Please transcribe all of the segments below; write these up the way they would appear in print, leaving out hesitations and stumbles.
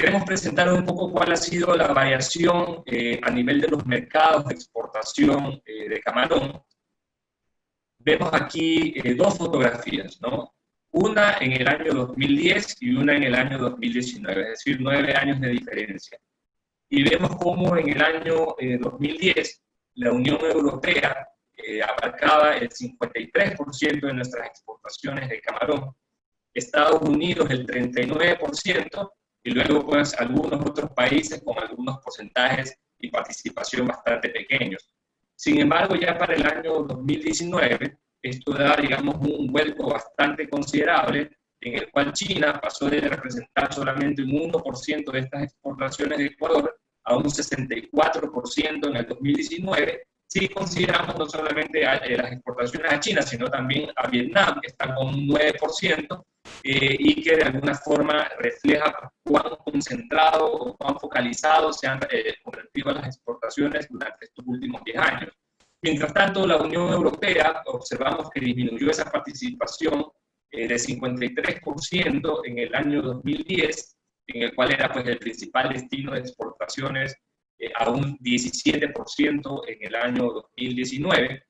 Queremos presentar un poco cuál ha sido la variación a nivel de los mercados de exportación de camarón. Vemos aquí dos fotografías, ¿no? Una en el año 2010 y una en el año 2019, es decir, 9 años de diferencia. Y vemos cómo en el año 2010 la Unión Europea abarcaba el 53% de nuestras exportaciones de camarón, Estados Unidos el 39%, y luego pues algunos otros países con algunos porcentajes y participación bastante pequeños. Sin embargo, ya para el año 2019, esto da, digamos, un vuelco bastante considerable, en el cual China pasó de representar solamente un 1% de estas exportaciones de Ecuador a un 64% en el 2019, si consideramos no solamente las exportaciones a China, sino también a Vietnam, que están con un 9%, y que de alguna forma refleja cuán concentrado o cuán focalizado se han convertido las exportaciones durante estos últimos 10 años. Mientras tanto, la Unión Europea, observamos que disminuyó esa participación de 53% en el año 2010, en el cual era pues, el principal destino de exportaciones, a un 17% en el año 2019.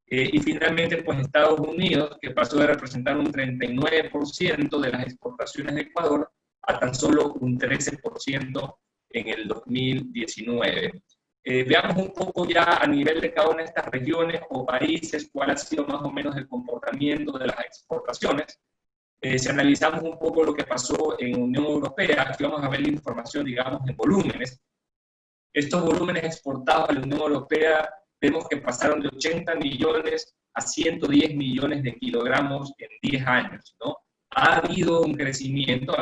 Y finalmente, pues Estados Unidos, que pasó de representar un 39% de las exportaciones de Ecuador a tan solo un 13% en el 2019. Veamos un poco ya a nivel de cada una de estas regiones o países cuál ha sido más o menos el comportamiento de las exportaciones. Si analizamos un poco lo que pasó en Unión Europea, aquí vamos a ver la información, digamos, en volúmenes. Estos volúmenes exportados a la Unión Europea vemos que pasaron de 80 millones a 110 millones de kilogramos en 10 años, ¿no? Ha habido un crecimiento,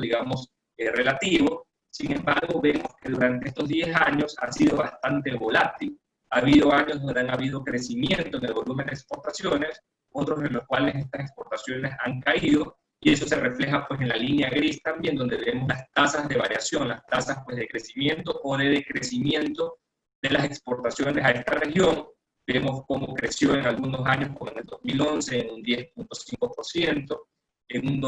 digamos, relativo. Sin embargo, vemos que durante estos 10 años ha sido bastante volátil. Ha habido años donde han habido crecimiento en el volumen de exportaciones, otros en los cuales estas exportaciones han caído, y eso se refleja pues en la línea gris también, donde vemos las tasas de variación, las tasas pues de crecimiento o de decrecimiento de las exportaciones a esta región. Vemos cómo creció en algunos años, como en el 2011, en un 10.5%, en el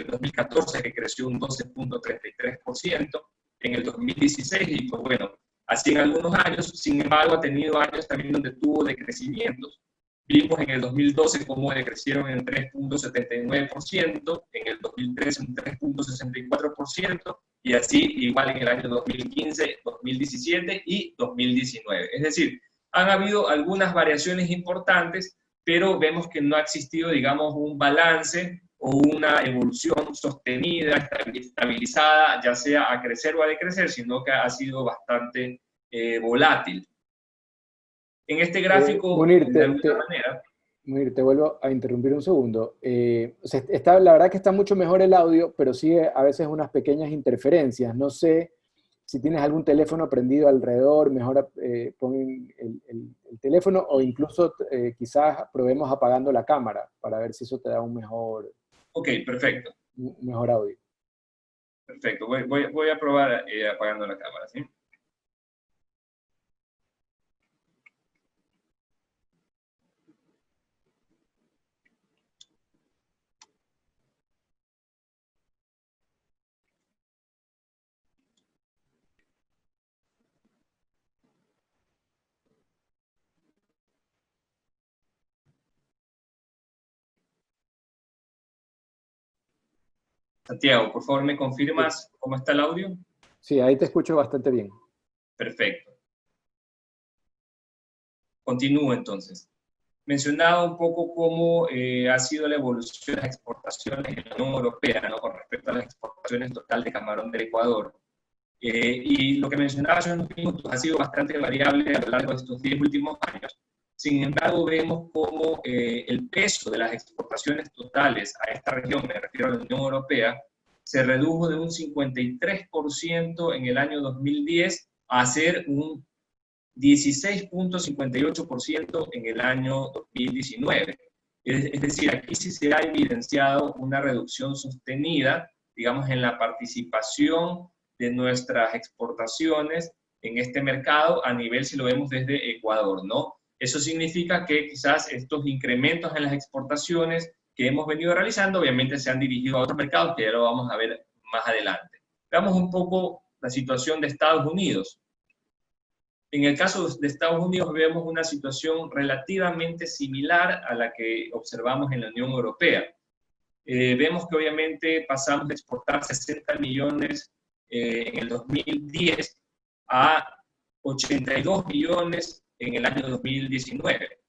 2014 que creció un 12.33%, en el 2016, y pues bueno, así en algunos años. Sin embargo, ha tenido años también donde tuvo decrecimientos. Vimos en el 2012 cómo decrecieron en 3.79%, en el 2013 un 3.64%, y así igual en el año 2015, 2017 y 2019. Es decir, han habido algunas variaciones importantes, pero vemos que no ha existido, digamos, un balance o una evolución sostenida, estabilizada, ya sea a crecer o a decrecer, sino que ha sido bastante volátil. En este gráfico, Munir, de alguna manera... Munir, te vuelvo a interrumpir un segundo. O sea, la verdad que está mucho mejor el audio, pero sigue a veces unas pequeñas interferencias. No sé si tienes algún teléfono prendido alrededor, mejor pon el teléfono, o incluso quizás probemos apagando la cámara para ver si eso te da un mejor, perfecto. Un mejor audio. Perfecto, voy a probar apagando la cámara, ¿sí? Santiago, por favor, ¿me confirmas cómo está el audio? Sí, ahí te escucho bastante bien. Perfecto. Continúo entonces. Mencionaba un poco cómo ha sido la evolución de las exportaciones en la Unión Europea, ¿no?, con respecto a las exportaciones total de camarón del Ecuador. Y lo que mencionaba hace unos minutos ha sido bastante variable a lo largo de estos 10 últimos años. Sin embargo, vemos cómo el peso de las exportaciones totales a esta región, me refiero a la Unión Europea, se redujo de un 53% en el año 2010 a ser un 16.58% en el año 2019. Es decir, aquí sí se ha evidenciado una reducción sostenida, digamos, en la participación de nuestras exportaciones en este mercado a nivel, si lo vemos desde Ecuador, ¿no? Eso significa que quizás estos incrementos en las exportaciones que hemos venido realizando, obviamente se han dirigido a otros mercados, que ya lo vamos a ver más adelante. Veamos un poco la situación de Estados Unidos. En el caso de Estados Unidos vemos una situación relativamente similar a la que observamos en la Unión Europea. Vemos que obviamente pasamos de exportar 60 millones en el 2010 a 82 millones en el año 2019.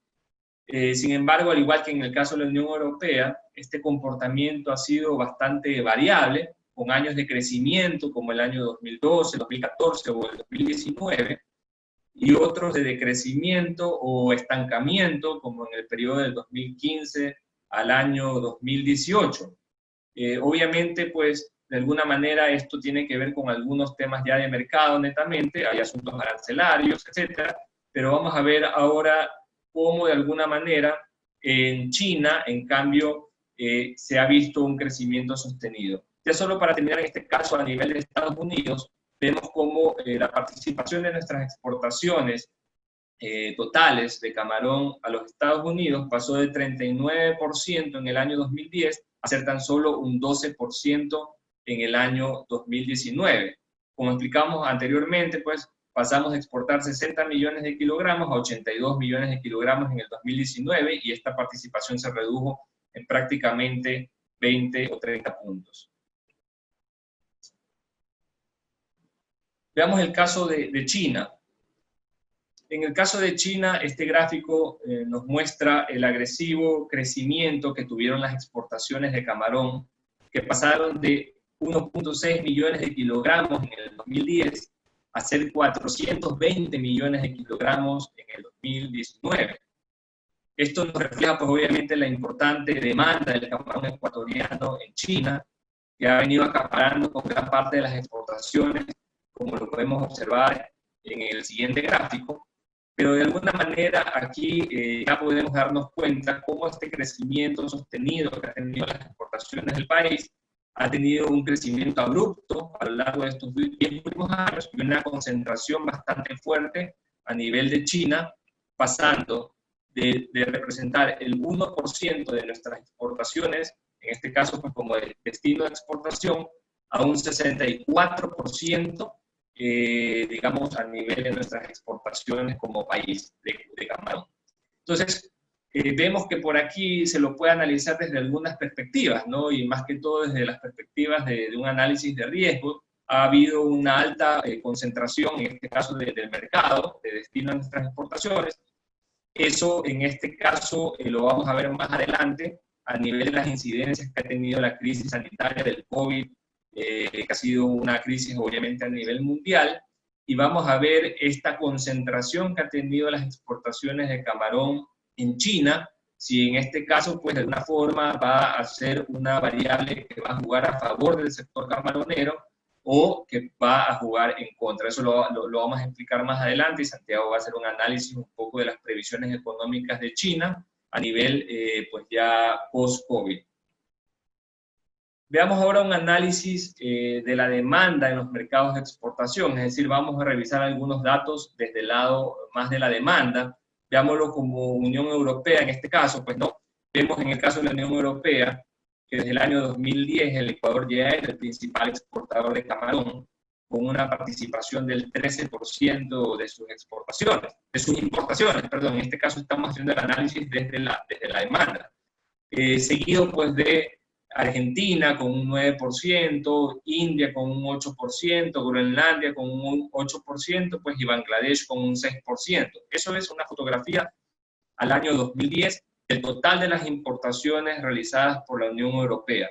Sin embargo, al igual que en el caso de la Unión Europea, este comportamiento ha sido bastante variable, con años de crecimiento como el año 2012, 2014 o el 2019, y otros de decrecimiento o estancamiento, como en el periodo del 2015 al año 2018. Obviamente, pues, de alguna manera esto tiene que ver con algunos temas ya de mercado netamente, hay asuntos arancelarios, etcétera, pero vamos a ver ahora cómo de alguna manera en China, en cambio, se ha visto un crecimiento sostenido. Ya solo para terminar en este caso a nivel de Estados Unidos, vemos cómo la participación de nuestras exportaciones totales de camarón a los Estados Unidos pasó de 39% en el año 2010 a ser tan solo un 12% en el año 2019. Como explicamos anteriormente, pues pasamos de exportar 60 millones de kilogramos a 82 millones de kilogramos en el 2019 y esta participación se redujo en prácticamente 20 o 30 puntos. Veamos el caso de China. En el caso de China, este gráfico nos muestra el agresivo crecimiento que tuvieron las exportaciones de camarón, que pasaron de 1.6 millones de kilogramos en el 2010 a ser 420 millones de kilogramos en el 2019. Esto nos refleja, pues, obviamente, la importante demanda del camarón ecuatoriano en China, que ha venido acaparando con gran parte de las exportaciones, como lo podemos observar en el siguiente gráfico. Pero de alguna manera aquí ya podemos darnos cuenta cómo este crecimiento sostenido que ha tenido las exportaciones del país ha tenido un crecimiento abrupto a lo largo de estos 10 últimos años y una concentración bastante fuerte a nivel de China, pasando de representar el 1% de nuestras exportaciones, en este caso pues como destino de exportación, a un 64%, digamos, a nivel de nuestras exportaciones como país de camarón. Entonces, vemos que por aquí se lo puede analizar desde algunas perspectivas, ¿no? Y más que todo desde las perspectivas de un análisis de riesgo. Ha habido una alta concentración, en este caso, del mercado, de destino a nuestras exportaciones. Eso, en este caso, lo vamos a ver más adelante a nivel de las incidencias que ha tenido la crisis sanitaria del COVID, que ha sido una crisis obviamente a nivel mundial, y vamos a ver esta concentración que ha tenido las exportaciones de camarón en China, si en este caso, pues de alguna forma va a ser una variable que va a jugar a favor del sector camaronero o que va a jugar en contra. Eso lo vamos a explicar más adelante y Santiago va a hacer un análisis un poco de las previsiones económicas de China a nivel pues ya post-COVID. Veamos ahora un análisis de la demanda en los mercados de exportación, es decir, vamos a revisar algunos datos desde el lado más de la demanda. Veámoslo como Unión Europea en este caso, pues no. Vemos en el caso de la Unión Europea que desde el año 2010 el Ecuador ya es el principal exportador de camarón, con una participación del 13% de sus exportaciones, de sus importaciones, perdón. En este caso estamos haciendo el análisis desde la demanda. Seguido pues de Argentina con un 9%, India con un 8%, Groenlandia con un 8%, pues, y Bangladesh con un 6%. Eso es una fotografía al año 2010 del total de las importaciones realizadas por la Unión Europea.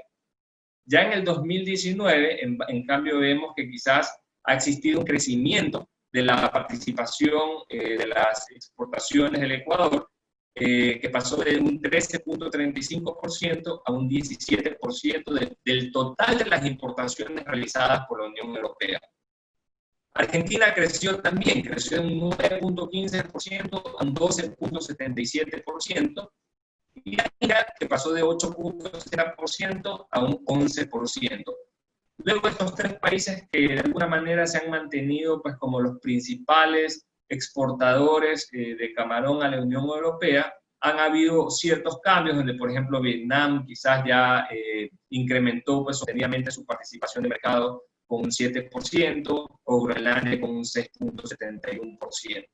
Ya en el 2019, en cambio, vemos que quizás ha existido un crecimiento de la participación de las exportaciones del Ecuador, que pasó de un 13.35% a un 17% del total de las importaciones realizadas por la Unión Europea. Argentina creció también, creció de un 9.15% a un 12.77%, y India, que pasó de 8.0% a un 11%. Luego estos tres países que de alguna manera se han mantenido pues, como los principales exportadores de camarón a la Unión Europea, han habido ciertos cambios donde, por ejemplo, Vietnam quizás ya incrementó pues, sostenidamente su participación de mercado con un 7%, o Groenlandia con un 6.71%.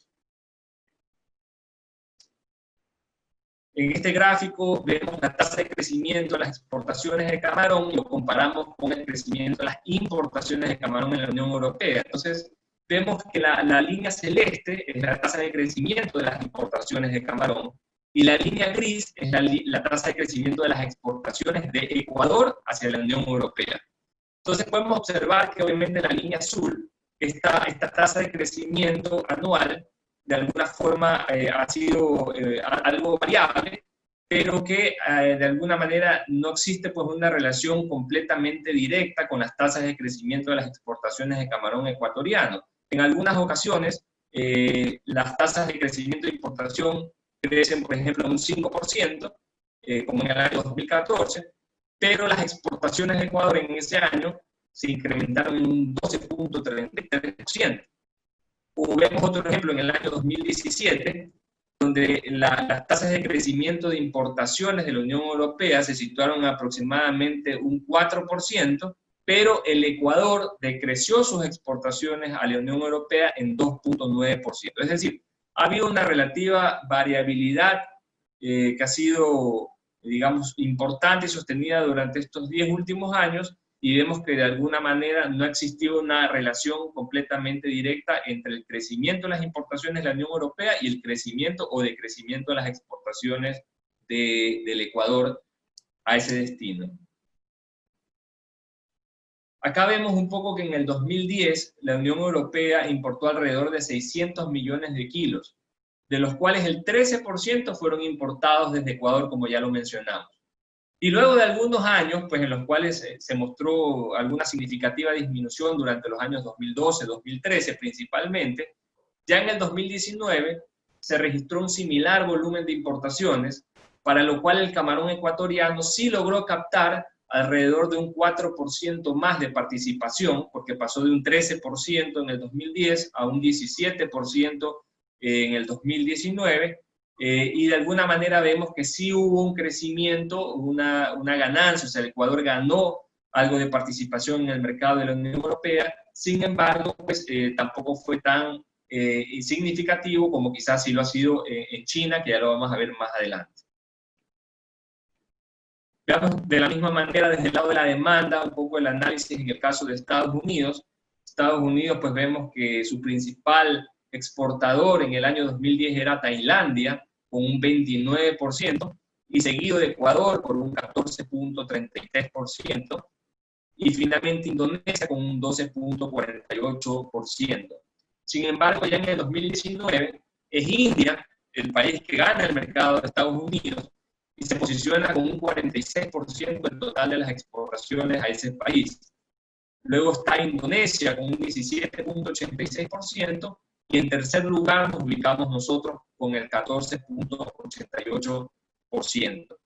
En este gráfico vemos la tasa de crecimiento de las exportaciones de camarón y lo comparamos con el crecimiento de las importaciones de camarón en la Unión Europea. Entonces, vemos que la línea celeste es la tasa de crecimiento de las importaciones de camarón y la línea gris es la tasa de crecimiento de las exportaciones de Ecuador hacia la Unión Europea. Entonces, podemos observar que obviamente en la línea azul esta tasa de crecimiento anual de alguna forma ha sido algo variable, pero que de alguna manera no existe pues, una relación completamente directa con las tasas de crecimiento de las exportaciones de camarón ecuatoriano. En algunas ocasiones, las tasas de crecimiento de importación crecen, por ejemplo, un 5%, como en el año 2014, pero las exportaciones de Ecuador en ese año se incrementaron en un 12.33%. O vemos otro ejemplo en el año 2017, donde las tasas de crecimiento de importaciones de la Unión Europea se situaron aproximadamente un 4%, pero el Ecuador decreció sus exportaciones a la Unión Europea en 2.9%. Es decir, ha habido una relativa variabilidad que ha sido, digamos, importante y sostenida durante estos 10 últimos años, y vemos que de alguna manera no ha existido una relación completamente directa entre el crecimiento de las importaciones de la Unión Europea y el crecimiento o decrecimiento de las exportaciones del Ecuador a ese destino. Acá vemos un poco que en el 2010 la Unión Europea importó alrededor de 600 millones de kilos, de los cuales el 13% fueron importados desde Ecuador, como ya lo mencionamos. Y luego de algunos años, pues en los cuales se mostró alguna significativa disminución durante los años 2012, 2013 principalmente, ya en el 2019 se registró un similar volumen de importaciones, para lo cual el camarón ecuatoriano sí logró captar alrededor de un 4% más de participación, porque pasó de un 13% en el 2010 a un 17% en el 2019, y de alguna manera vemos que sí hubo un crecimiento, una ganancia, o sea, el Ecuador ganó algo de participación en el mercado de la Unión Europea, sin embargo, pues tampoco fue tan significativo como quizás sí lo ha sido en China, que ya lo vamos a ver más adelante. Veamos de la misma manera desde el lado de la demanda, un poco el análisis en el caso de Estados Unidos. Estados Unidos, pues vemos que su principal exportador en el año 2010 era Tailandia, con un 29%, y seguido de Ecuador por un 14.33%, y finalmente Indonesia con un 12.48%. Sin embargo, ya en el 2019 es India el país que gana el mercado de Estados Unidos y se posiciona con un 46% del total de las exportaciones a ese país. Luego está Indonesia con un 17.86%, y en tercer lugar nos ubicamos nosotros con el 14.88%.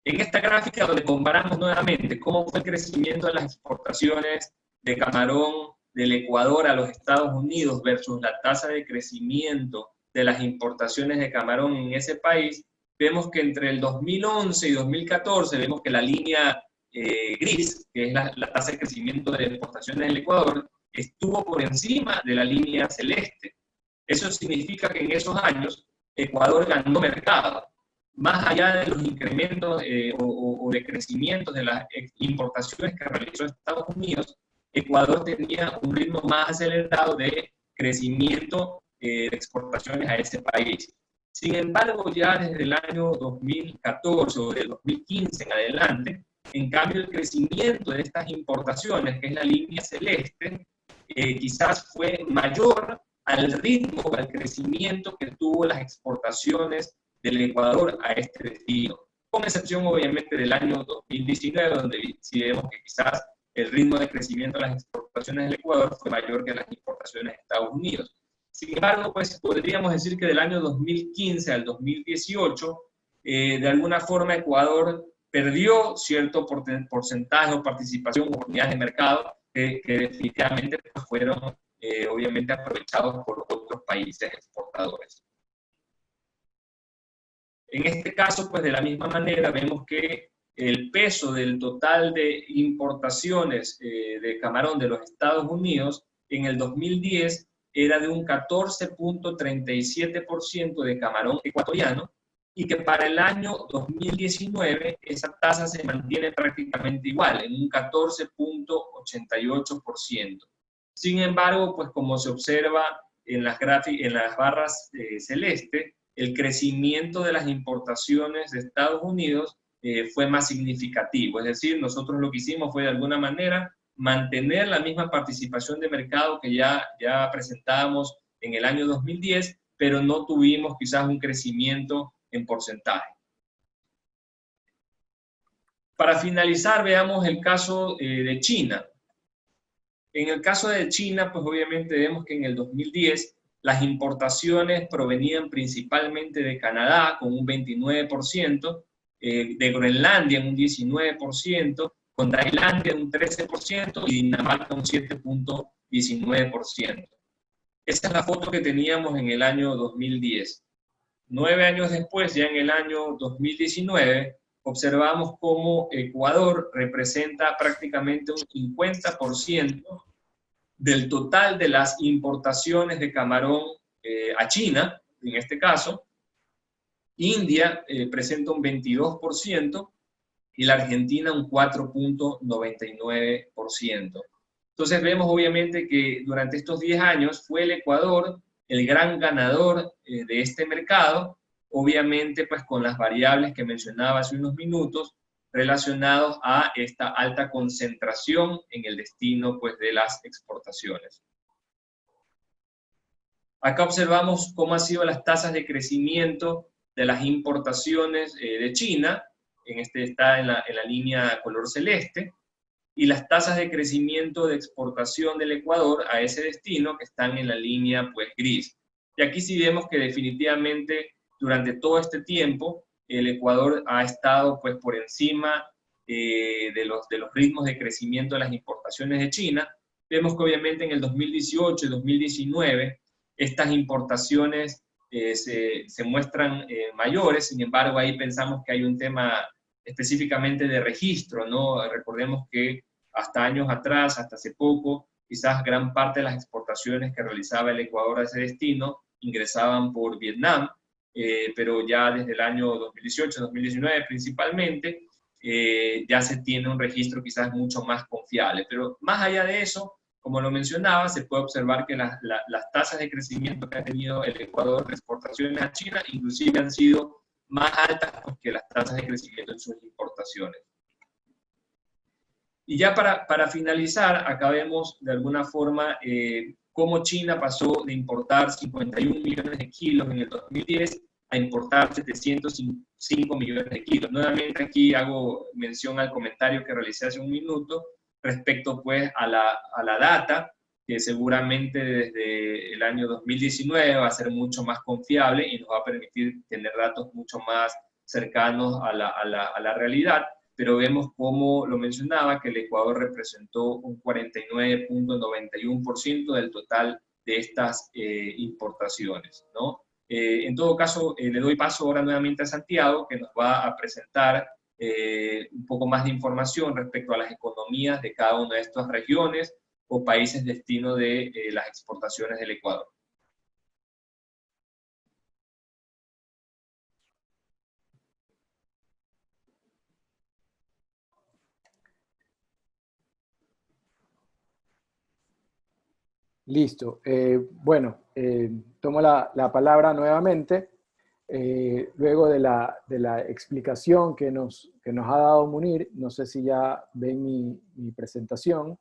En esta gráfica donde comparamos nuevamente cómo fue el crecimiento de las exportaciones de camarón del Ecuador a los Estados Unidos versus la tasa de crecimiento de las importaciones de camarón en ese país, vemos que entre el 2011 y 2014, vemos que la línea gris, que es la tasa de crecimiento de exportaciones del Ecuador, estuvo por encima de la línea celeste. Eso significa que en esos años Ecuador ganó mercado. Más allá de los incrementos o de crecimientos de las importaciones que realizó Estados Unidos, Ecuador tenía un ritmo más acelerado de crecimiento de exportaciones a ese país. Sin embargo, ya desde el año 2014 o del 2015 en adelante, en cambio el crecimiento de estas importaciones, que es la línea celeste, quizás fue mayor al ritmo, al crecimiento que tuvo las exportaciones del Ecuador a este destino, con excepción obviamente del año 2019, donde sí vemos que quizás el ritmo de crecimiento de las exportaciones del Ecuador fue mayor que las importaciones de Estados Unidos. Sin embargo, pues podríamos decir que del año 2015 al 2018, de alguna forma Ecuador perdió cierto porcentaje o participación o unidades de mercado que definitivamente fueron obviamente aprovechados por otros países exportadores. En este caso, pues de la misma manera, vemos que el peso del total de importaciones de camarón de los Estados Unidos en el 2010 era de un 14.37% de camarón ecuatoriano, y que para el año 2019 esa tasa se mantiene prácticamente igual, en un 14.88%. Sin embargo, pues como se observa en las barras celeste, el crecimiento de las importaciones de Estados Unidos fue más significativo. Es decir, nosotros lo que hicimos fue de alguna manera mantener la misma participación de mercado que ya presentábamos en el año 2010, pero no tuvimos quizás un crecimiento en porcentaje. Para finalizar, veamos el caso de China. En el caso de China, pues obviamente vemos que en el 2010 las importaciones provenían principalmente de Canadá con un 29%, de Groenlandia en un 19%, con Tailandia un 13% y Dinamarca un 7.19%. Esa es la foto que teníamos en el año 2010. 9 años después, ya en el año 2019, observamos cómo Ecuador representa prácticamente un 50% del total de las importaciones de camarón a China, en este caso. India presenta un 22% y la Argentina un 4.99%. Entonces vemos obviamente que durante estos 10 años fue el Ecuador el gran ganador de este mercado, obviamente pues con las variables que mencionaba hace unos minutos relacionados a esta alta concentración en el destino pues de las exportaciones. Acá observamos cómo han sido las tasas de crecimiento de las importaciones de China, está en la línea color celeste, y las tasas de crecimiento de exportación del Ecuador a ese destino que están en la línea pues gris. Y aquí sí vemos que definitivamente durante todo este tiempo el Ecuador ha estado pues por encima de los ritmos de crecimiento de las importaciones de China. Vemos que obviamente en el 2018 y 2019 estas importaciones se muestran mayores, sin embargo ahí pensamos que hay un tema específicamente de registro, ¿no? Recordemos que hasta años atrás, hasta hace poco, quizás gran parte de las exportaciones que realizaba el Ecuador a ese destino ingresaban por Vietnam, pero ya desde el año 2018-2019 principalmente, ya se tiene un registro quizás mucho más confiable. Pero más allá de eso, como lo mencionaba, se puede observar que las tasas de crecimiento que ha tenido el Ecuador de exportaciones a China inclusive han sido más altas que las tasas de crecimiento en sus importaciones. Y ya para finalizar, acá vemos de alguna forma cómo China pasó de importar 51 millones de kilos en el 2010 a importar 705 millones de kilos. Nuevamente aquí hago mención al comentario que realicé hace un minuto respecto pues a la data, que seguramente desde el año 2019 va a ser mucho más confiable y nos va a permitir tener datos mucho más cercanos a la realidad, pero vemos como lo mencionaba, que el Ecuador representó un 49.91% del total de estas importaciones, ¿no? En todo caso, le doy paso ahora nuevamente a Santiago, que nos va a presentar un poco más de información respecto a las economías de cada una de estas regiones o países destino de las exportaciones del Ecuador. Listo. Bueno, tomo la palabra nuevamente. Luego de la explicación que nos ha dado Munir, no sé si ya ven mi presentación.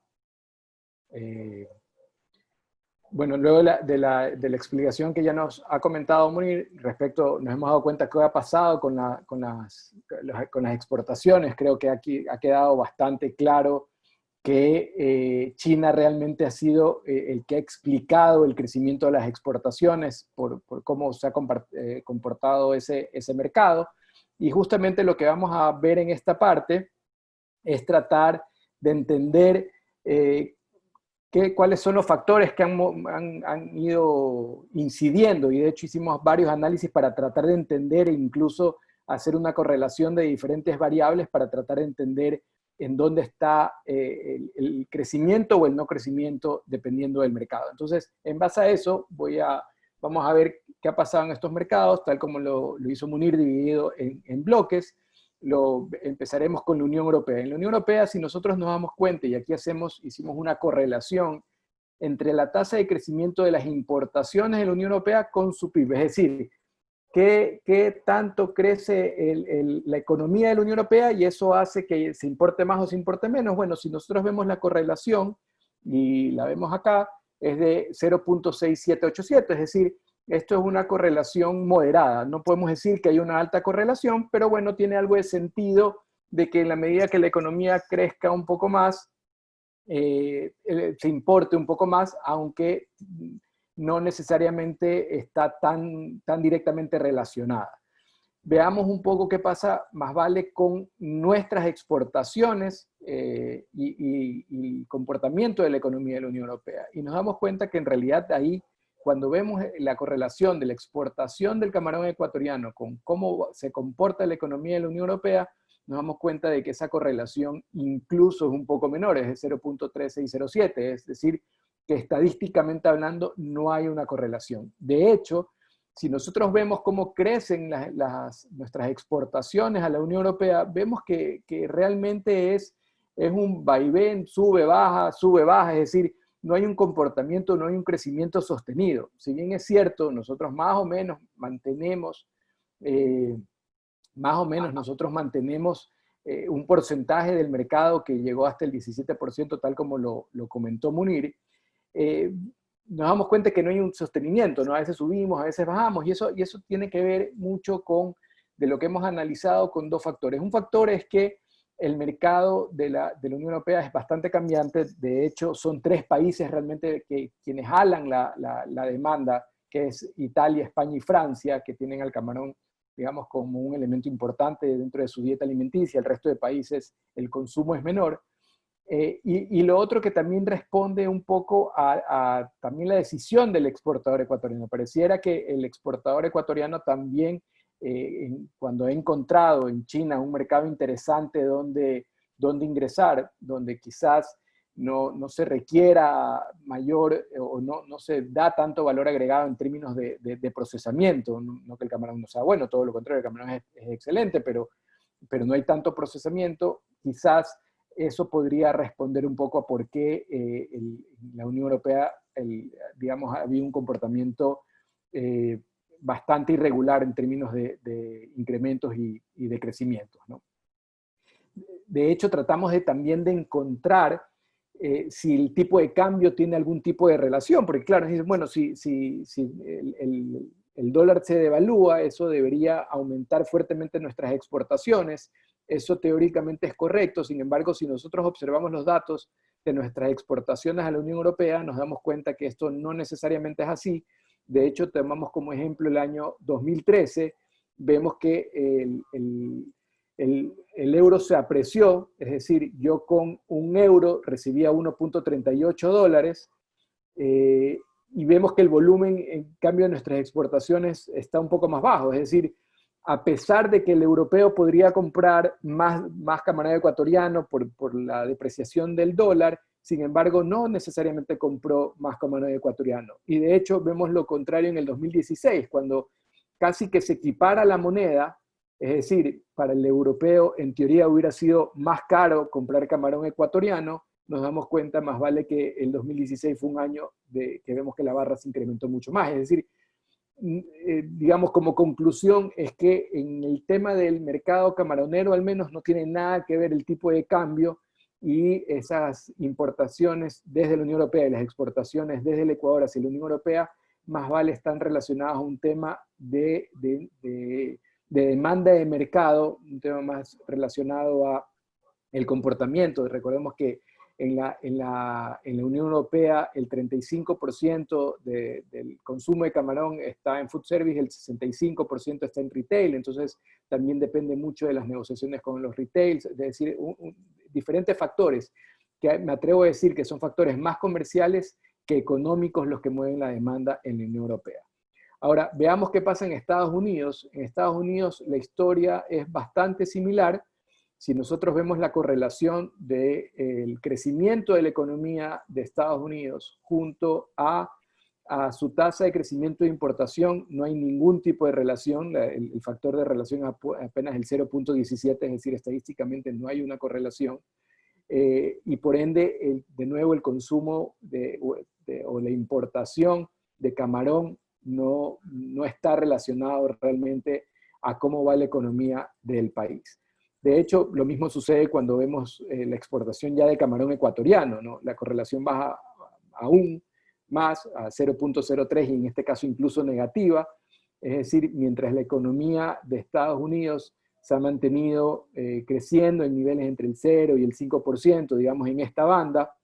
Bueno, luego de la explicación que ya nos ha comentado Munir, nos hemos dado cuenta que ha pasado con las exportaciones. Creo que aquí ha quedado bastante claro que China realmente ha sido el que ha explicado el crecimiento de las exportaciones por cómo se ha comportado ese mercado. Y justamente lo que vamos a ver en esta parte es tratar de entender cuáles son los factores que han ido incidiendo, y de hecho hicimos varios análisis para tratar de entender e incluso hacer una correlación de diferentes variables para tratar de entender en dónde está el crecimiento o el no crecimiento dependiendo del mercado. Entonces, en base a eso, vamos a ver qué ha pasado en estos mercados, tal como lo hizo Munir, dividido en bloques. Empezaremos con la Unión Europea. En la Unión Europea, si nosotros nos damos cuenta, y aquí hicimos una correlación entre la tasa de crecimiento de las importaciones de la Unión Europea con su PIB, es decir, qué tanto crece la economía de la Unión Europea y eso hace que se importe más o se importe menos. Bueno, si nosotros vemos la correlación, y la vemos acá, es de 0.6787, es decir, esto es una correlación moderada. No podemos decir que hay una alta correlación, pero bueno, tiene algo de sentido de que en la medida que la economía crezca un poco más, se importe un poco más, aunque no necesariamente está tan directamente relacionada. Veamos un poco qué pasa más vale con nuestras exportaciones y comportamiento de la economía de la Unión Europea. Y nos damos cuenta que en realidad ahí, cuando vemos la correlación de la exportación del camarón ecuatoriano con cómo se comporta la economía de la Unión Europea, nos damos cuenta de que esa correlación incluso es un poco menor, es de 0.3607, es decir, que estadísticamente hablando no hay una correlación. De hecho, si nosotros vemos cómo crecen nuestras exportaciones a la Unión Europea, vemos que realmente es un vaivén, sube, baja, es decir, no hay un comportamiento, no hay un crecimiento sostenido. Si bien es cierto, nosotros más o menos mantenemos un porcentaje del mercado que llegó hasta el 17%, tal como lo comentó Munir, nos damos cuenta que no hay un sostenimiento, ¿no? A veces subimos, a veces bajamos, y eso tiene que ver mucho de lo que hemos analizado con dos factores. Un factor es que el mercado de la Unión Europea es bastante cambiante. De hecho, son 3 países realmente quienes jalan la demanda, que es Italia, España y Francia, que tienen al camarón, digamos, como un elemento importante dentro de su dieta alimenticia. El resto de países, el consumo es menor. Y lo otro que también responde un poco a también la decisión del exportador ecuatoriano. Pareciera que el exportador ecuatoriano también, cuando ha encontrado en China un mercado interesante donde ingresar, donde quizás no se requiera mayor o no se da tanto valor agregado en términos de procesamiento, no que el camarón no sea bueno, todo lo contrario, el camarón es excelente, pero no hay tanto procesamiento, quizás eso podría responder un poco a por qué la Unión Europea, digamos, había un comportamiento bastante irregular en términos de incrementos y de crecimientos, ¿no? De hecho, tratamos también de encontrar si el tipo de cambio tiene algún tipo de relación, porque claro, bueno, si el dólar se devalúa, eso debería aumentar fuertemente nuestras exportaciones. Eso teóricamente es correcto. Sin embargo, si nosotros observamos los datos de nuestras exportaciones a la Unión Europea, nos damos cuenta que esto no necesariamente es así. De hecho, tomamos como ejemplo el año 2013, vemos que el euro se apreció, es decir, yo con un euro recibía 1.38 dólares, y vemos que el volumen, en cambio, de nuestras exportaciones está un poco más bajo, es decir, a pesar de que el europeo podría comprar más camarón ecuatoriano por la depreciación del dólar, sin embargo, no necesariamente compró más camarón ecuatoriano. Y de hecho, vemos lo contrario en el 2016, cuando casi que se equipara la moneda, es decir, para el europeo en teoría hubiera sido más caro comprar camarón ecuatoriano, nos damos cuenta, más vale que el 2016 fue un año que vemos que la barra se incrementó mucho más. Es decir, digamos, como conclusión es que en el tema del mercado camaronero al menos no tiene nada que ver el tipo de cambio, y esas importaciones desde la Unión Europea y las exportaciones desde el Ecuador hacia la Unión Europea más vale están relacionadas a un tema de demanda de mercado, un tema más relacionado a el comportamiento. Recordemos que en la Unión Europea el 35% del consumo de camarón está en food service, el 65% está en retail, entonces también depende mucho de las negociaciones con los retails, es decir, diferentes factores que me atrevo a decir que son factores más comerciales que económicos los que mueven la demanda en la Unión Europea. Ahora, veamos qué pasa en Estados Unidos. En Estados Unidos la historia es bastante similar. Si nosotros vemos la correlación del crecimiento de la economía de Estados Unidos junto a su tasa de crecimiento de importación, no hay ningún tipo de relación. El factor de relación es apenas el 0.17, es decir, estadísticamente no hay una correlación. Y por ende, de nuevo, el consumo o la importación de camarón no está relacionado realmente a cómo va la economía del país. De hecho, lo mismo sucede cuando vemos la exportación ya de camarón ecuatoriano, ¿no? La correlación baja aún más a 0.03 y en este caso incluso negativa. Es decir, mientras la economía de Estados Unidos se ha mantenido creciendo en niveles entre el 0 y el 5%, digamos en esta banda,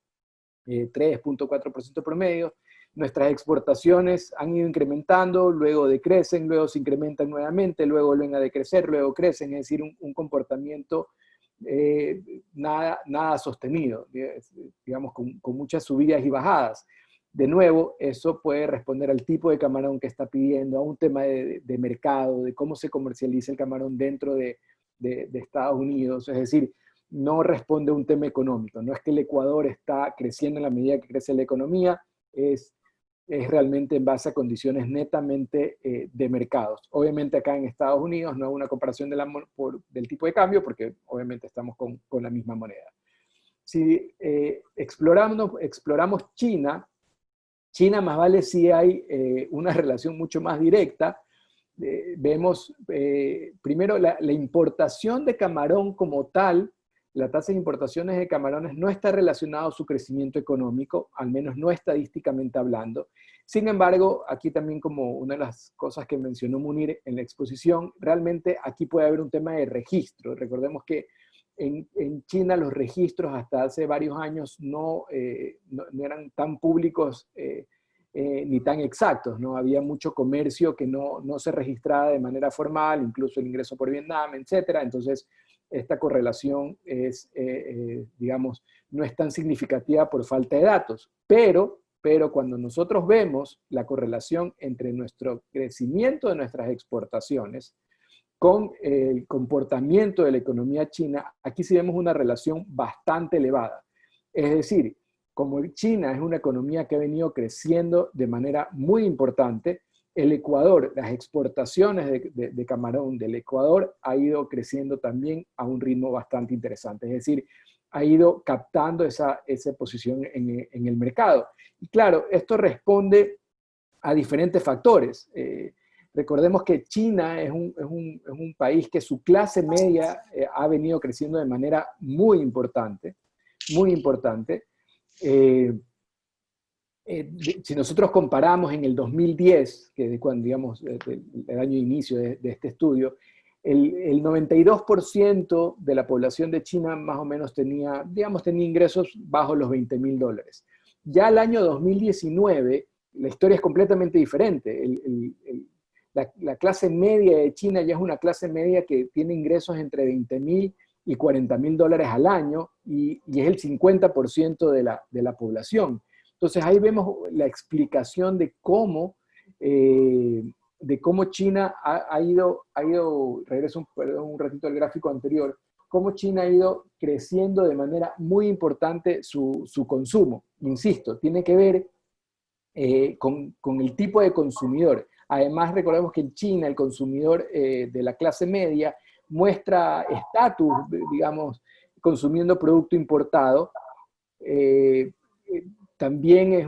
3.4% promedio, nuestras exportaciones han ido incrementando, luego decrecen, luego se incrementan nuevamente, luego vuelven a decrecer, luego crecen, es decir, un comportamiento nada sostenido, digamos, con muchas subidas y bajadas. De nuevo, eso puede responder al tipo de camarón que está pidiendo, a un tema de mercado, de cómo se comercializa el camarón dentro de Estados Unidos, es decir, no responde a un tema económico, no es que el Ecuador está creciendo en la medida que crece la economía, es realmente en base a condiciones netamente de mercados. Obviamente acá en Estados Unidos no hay una comparación del tipo de cambio porque obviamente estamos con la misma moneda. Si exploramos China más vale si hay una relación mucho más directa. Vemos primero la importación de camarón como tal. La tasa de importaciones de camarones no está relacionada a su crecimiento económico, al menos no estadísticamente hablando. Sin embargo, aquí también como una de las cosas que mencionó Munir en la exposición, realmente aquí puede haber un tema de registro. Recordemos que en China los registros hasta hace varios años no eran tan públicos ni tan exactos, ¿no? Había mucho comercio que no se registraba de manera formal, incluso el ingreso por Vietnam, etcétera. Entonces, esta correlación digamos, no es tan significativa por falta de datos. Pero cuando nosotros vemos la correlación entre nuestro crecimiento de nuestras exportaciones con el comportamiento de la economía china, aquí sí vemos una relación bastante elevada. Es decir, como China es una economía que ha venido creciendo de manera muy importante, el Ecuador, las exportaciones de camarón del Ecuador ha ido creciendo también a un ritmo bastante interesante. Es decir, ha ido captando esa posición en el mercado. Y claro, esto responde a diferentes factores. Recordemos que China es un país que su clase media ha venido creciendo de manera muy importante, muy importante. Si nosotros comparamos en el 2010, que es cuando, digamos, el año de inicio de este estudio, el 92% de la población de China más o menos tenía ingresos bajo los $20.000. Ya el año 2019, la historia es completamente diferente. La clase media de China ya es una clase media que tiene ingresos entre $20.000 y $40.000 al año y es el 50% de la población. Entonces ahí vemos la explicación de cómo China ha ido, regreso un ratito al gráfico anterior, cómo China ha ido creciendo de manera muy importante su consumo. Insisto, tiene que ver con el tipo de consumidor. Además, recordemos que en China el consumidor de la clase media muestra estatus, digamos, consumiendo producto importado. También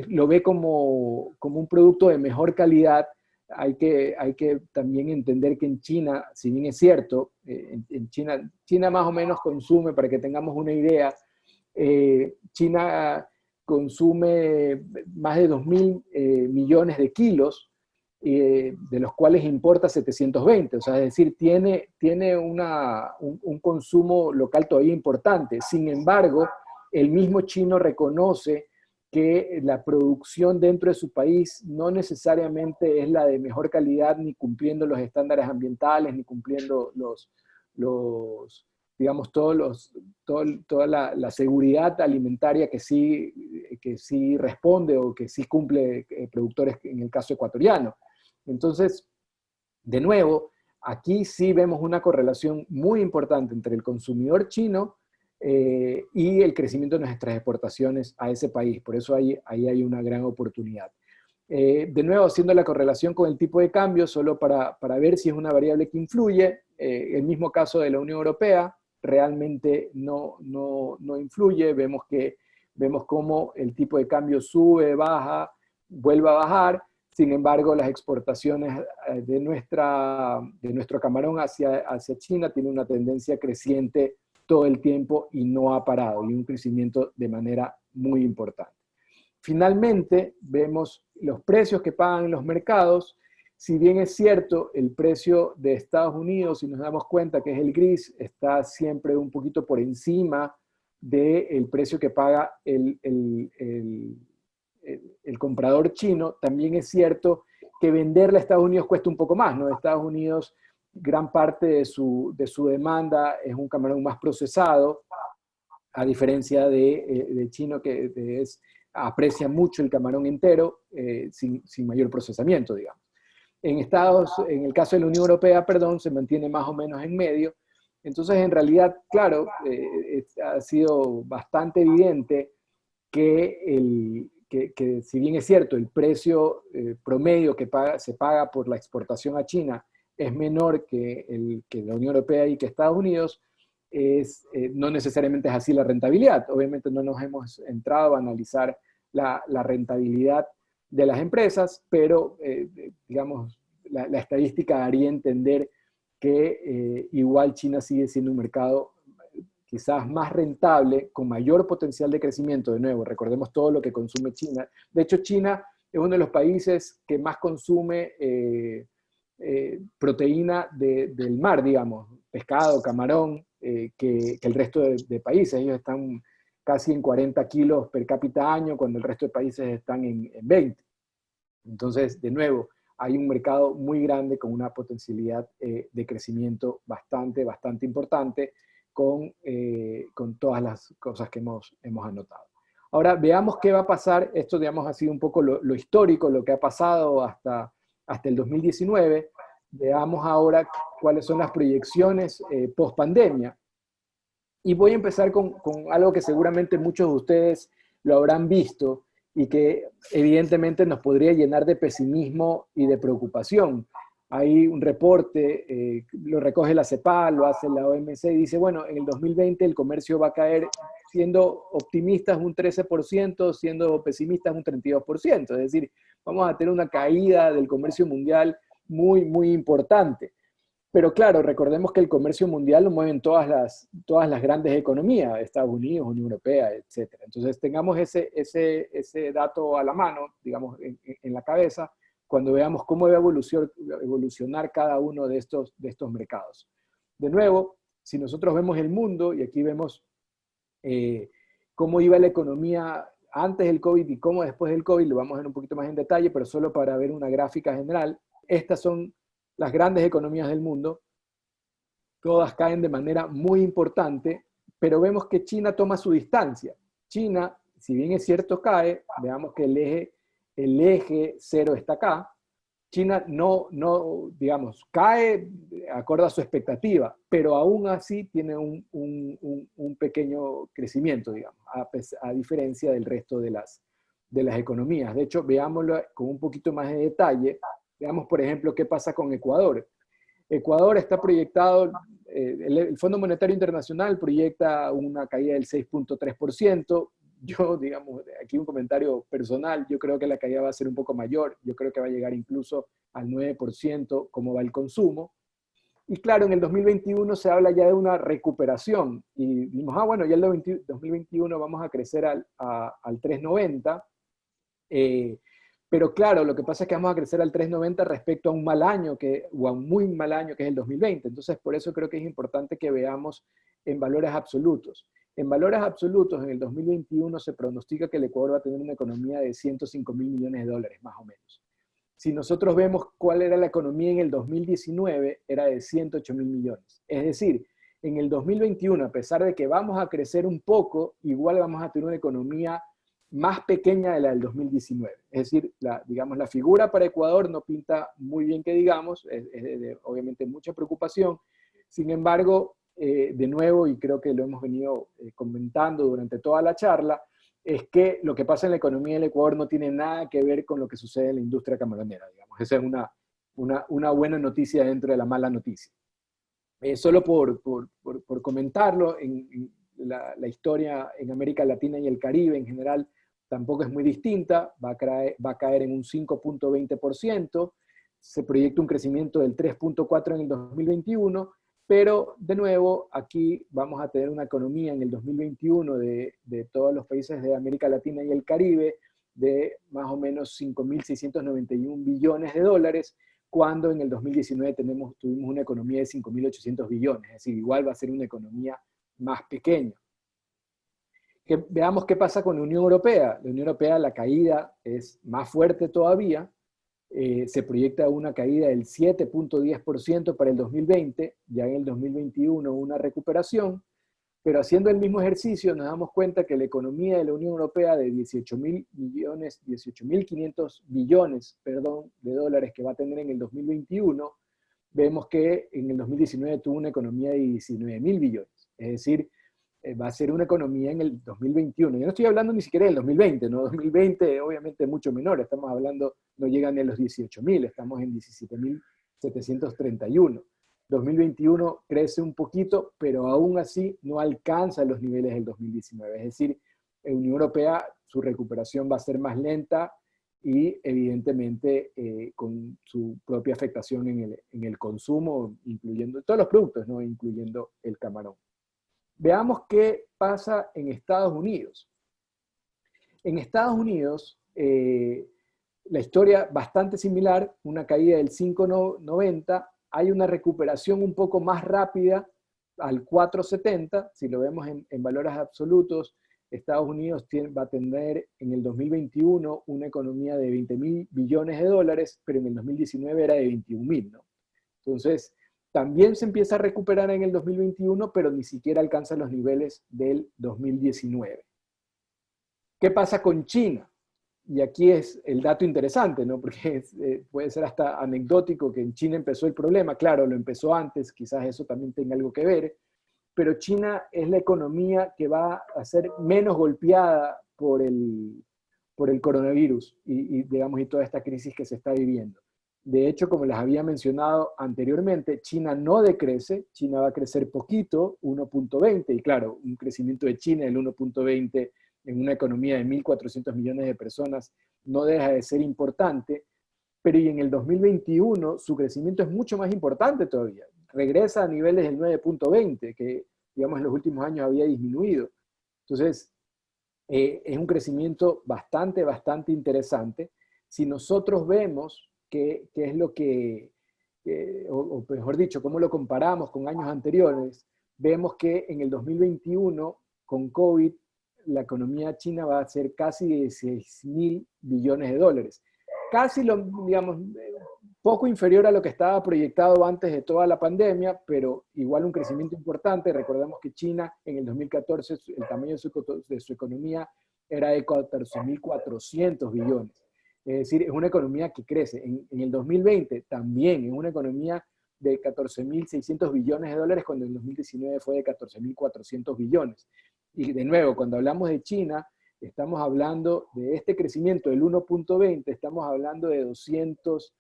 lo ve como un producto de mejor calidad. Hay que también entender que en China, si bien es cierto, en China más o menos consume, para que tengamos una idea, China consume más de 2.000 millones de kilos, de los cuales importa 720, o sea, es decir, tiene un consumo local todavía importante. Sin embargo, el mismo chino reconoce que la producción dentro de su país no necesariamente es la de mejor calidad, ni cumpliendo los estándares ambientales, ni cumpliendo digamos, toda la seguridad alimentaria que sí responde o que sí cumple productores en el caso ecuatoriano. Entonces, de nuevo, aquí sí vemos una correlación muy importante entre el consumidor chino y el crecimiento de nuestras exportaciones a ese país. Por eso ahí hay una gran oportunidad. De nuevo, haciendo la correlación con el tipo de cambio, solo para ver si es una variable que influye, el mismo caso de la Unión Europea, realmente no influye, vemos cómo el tipo de cambio sube, baja, vuelve a bajar. Sin embargo, las exportaciones de nuestro camarón hacia China tienen una tendencia creciente todo el tiempo y no ha parado, y un crecimiento de manera muy importante. Finalmente, vemos los precios que pagan en los mercados. Si bien es cierto, el precio de Estados Unidos, si nos damos cuenta que es el gris, está siempre un poquito por encima del precio que paga el comprador chino. También es cierto que venderle a Estados Unidos cuesta un poco más, ¿no? Estados Unidos, gran parte de su demanda es un camarón más procesado, a diferencia de chino que aprecia mucho el camarón entero sin mayor procesamiento, digamos. En el caso de la Unión Europea, perdón, se mantiene más o menos en medio. Entonces, en realidad, claro, ha sido bastante evidente que si bien es cierto, el precio promedio que se paga por la exportación a China es menor que la Unión Europea y que Estados Unidos, no necesariamente es así la rentabilidad. Obviamente no nos hemos entrado a analizar la rentabilidad de las empresas, pero digamos, la estadística haría entender que igual China sigue siendo un mercado quizás más rentable, con mayor potencial de crecimiento. De nuevo, recordemos todo lo que consume China. De hecho, China es uno de los países que más consume proteína del mar, digamos, pescado, camarón, que el resto de países. Ellos están casi en 40 kilos per cápita año, cuando el resto de países están en 20. Entonces, de nuevo, hay un mercado muy grande con una potencialidad de crecimiento bastante importante con todas las cosas que hemos anotado. Ahora, veamos qué va a pasar. Esto, digamos, ha sido un poco lo histórico, lo que ha pasado hasta el 2019. Veamos ahora cuáles son las proyecciones post pandemia. Y voy a empezar con algo que seguramente muchos de ustedes lo habrán visto y que evidentemente nos podría llenar de pesimismo y de preocupación. Hay un reporte, lo recoge la CEPAL, lo hace la OMC y dice, bueno, en el 2020 el comercio va a caer, siendo optimistas un 13%, siendo pesimistas un 32%. Es decir, vamos a tener una caída del comercio mundial muy importante. Pero claro, recordemos que el comercio mundial lo mueven todas las grandes economías, Estados Unidos, Unión Europea, etc. Entonces tengamos ese dato a la mano, digamos, en la cabeza, cuando veamos cómo va a evolucionar cada uno de estos mercados. De nuevo, si nosotros vemos el mundo, y aquí vemos cómo iba la economía antes del COVID y cómo después del COVID, lo vamos a ver un poquito más en detalle, pero solo para ver una gráfica general. Estas son las grandes economías del mundo, todas caen de manera muy importante, pero vemos que China toma su distancia. China, si bien es cierto, cae, veamos que el eje cero está acá. China no, digamos, cae acorde a su expectativa, pero aún así tiene un pequeño crecimiento, digamos, a diferencia del resto de las economías. De hecho, veámoslo con un poquito más de detalle. Veamos, por ejemplo, qué pasa con Ecuador. Ecuador está proyectado, el Fondo Monetario Internacional proyecta una caída del 6.3%. Yo, digamos, aquí un comentario personal, yo creo que la caída va a ser un poco mayor, yo creo que va a llegar incluso al 9%, como va el consumo. Y claro, en el 2021 se habla ya de una recuperación, y dijimos, bueno, ya en el 2021 vamos a crecer al 3.90%, pero claro, lo que pasa es que vamos a crecer al 3.90 respecto a un mal año, o a un muy mal año que es el 2020. Entonces, por eso creo que es importante que veamos en valores absolutos. En valores absolutos, en el 2021 se pronostica que el Ecuador va a tener una economía de 105.000 millones de dólares, más o menos. Si nosotros vemos cuál era la economía en el 2019, era de 108.000 millones. Es decir, en el 2021, a pesar de que vamos a crecer un poco, igual vamos a tener una economía más pequeña de la del 2019. Es decir, digamos, la figura para Ecuador no pinta muy bien que digamos, es obviamente mucha preocupación. Sin embargo, de nuevo, y creo que lo hemos venido comentando durante toda la charla, es que lo que pasa en la economía del Ecuador no tiene nada que ver con lo que sucede en la industria camaronera, digamos. Esa es una buena noticia dentro de la mala noticia. Solo por comentarlo, en la historia en América Latina y el Caribe en general tampoco es muy distinta, va a caer en un 5.20%, se proyecta un crecimiento del 3.4% en el 2021, pero de nuevo aquí vamos a tener una economía en el 2021 de todos los países de América Latina y el Caribe de más o menos 5.691 billones de dólares, cuando en el 2019 tuvimos una economía de 5.800 billones, es decir, igual va a ser una economía más pequeña. Veamos qué pasa con la Unión Europea. La Unión Europea, la caída es más fuerte todavía, se proyecta una caída del 7.10% para el 2020, ya en el 2021 una recuperación, pero haciendo el mismo ejercicio nos damos cuenta que la economía de la Unión Europea de 18.500 billones de dólares que va a tener en el 2021, vemos que en el 2019 tuvo una economía de 19.000 billones. Es decir, va a ser una economía en el 2021. Yo no estoy hablando ni siquiera del 2020, ¿no? 2020 obviamente es mucho menor, estamos hablando, no llegan ni a los 18.000, estamos en 17.731. 2021 crece un poquito, pero aún así no alcanza los niveles del 2019. Es decir, en Unión Europea su recuperación va a ser más lenta y evidentemente con su propia afectación en el consumo, incluyendo todos los productos, ¿no? Incluyendo el camarón. Veamos qué pasa en Estados Unidos. En Estados Unidos, la historia bastante similar, una caída del 5.90, hay una recuperación un poco más rápida al 4.70, si lo vemos en valores absolutos, Estados Unidos va a tener en el 2021 una economía de 20.000 billones de dólares, pero en el 2019 era de 21.000, ¿no? Entonces, también se empieza a recuperar en el 2021, pero ni siquiera alcanza los niveles del 2019. ¿Qué pasa con China? Y aquí es el dato interesante, ¿no? Porque puede ser hasta anecdótico que en China empezó el problema. Claro, lo empezó antes, quizás eso también tenga algo que ver, pero China es la economía que va a ser menos golpeada por el coronavirus digamos, y toda esta crisis que se está viviendo. De hecho, como les había mencionado anteriormente, China no decrece, China va a crecer poquito, 1.20, y claro, un crecimiento de China del 1.20 en una economía de 1.400 millones de personas no deja de ser importante, pero y en el 2021 su crecimiento es mucho más importante todavía. Regresa a niveles del 9.20, que digamos en los últimos años había disminuido. Entonces, es un crecimiento bastante interesante. Si nosotros vemos qué es lo que, o mejor dicho, cómo lo comparamos con años anteriores, vemos que en el 2021, con COVID, la economía china va a ser casi 16.000 billones de dólares. Casi, digamos, poco inferior a lo que estaba proyectado antes de toda la pandemia, pero igual un crecimiento importante. Recordemos que China en el 2014, el tamaño de su economía era de 14.400 billones. Es decir, es una economía que crece. En el 2020 también es una economía de 14.600 billones de dólares, cuando en el 2019 fue de 14.400 billones. Y de nuevo, cuando hablamos de China, estamos hablando de este crecimiento del 1.20, estamos hablando de 200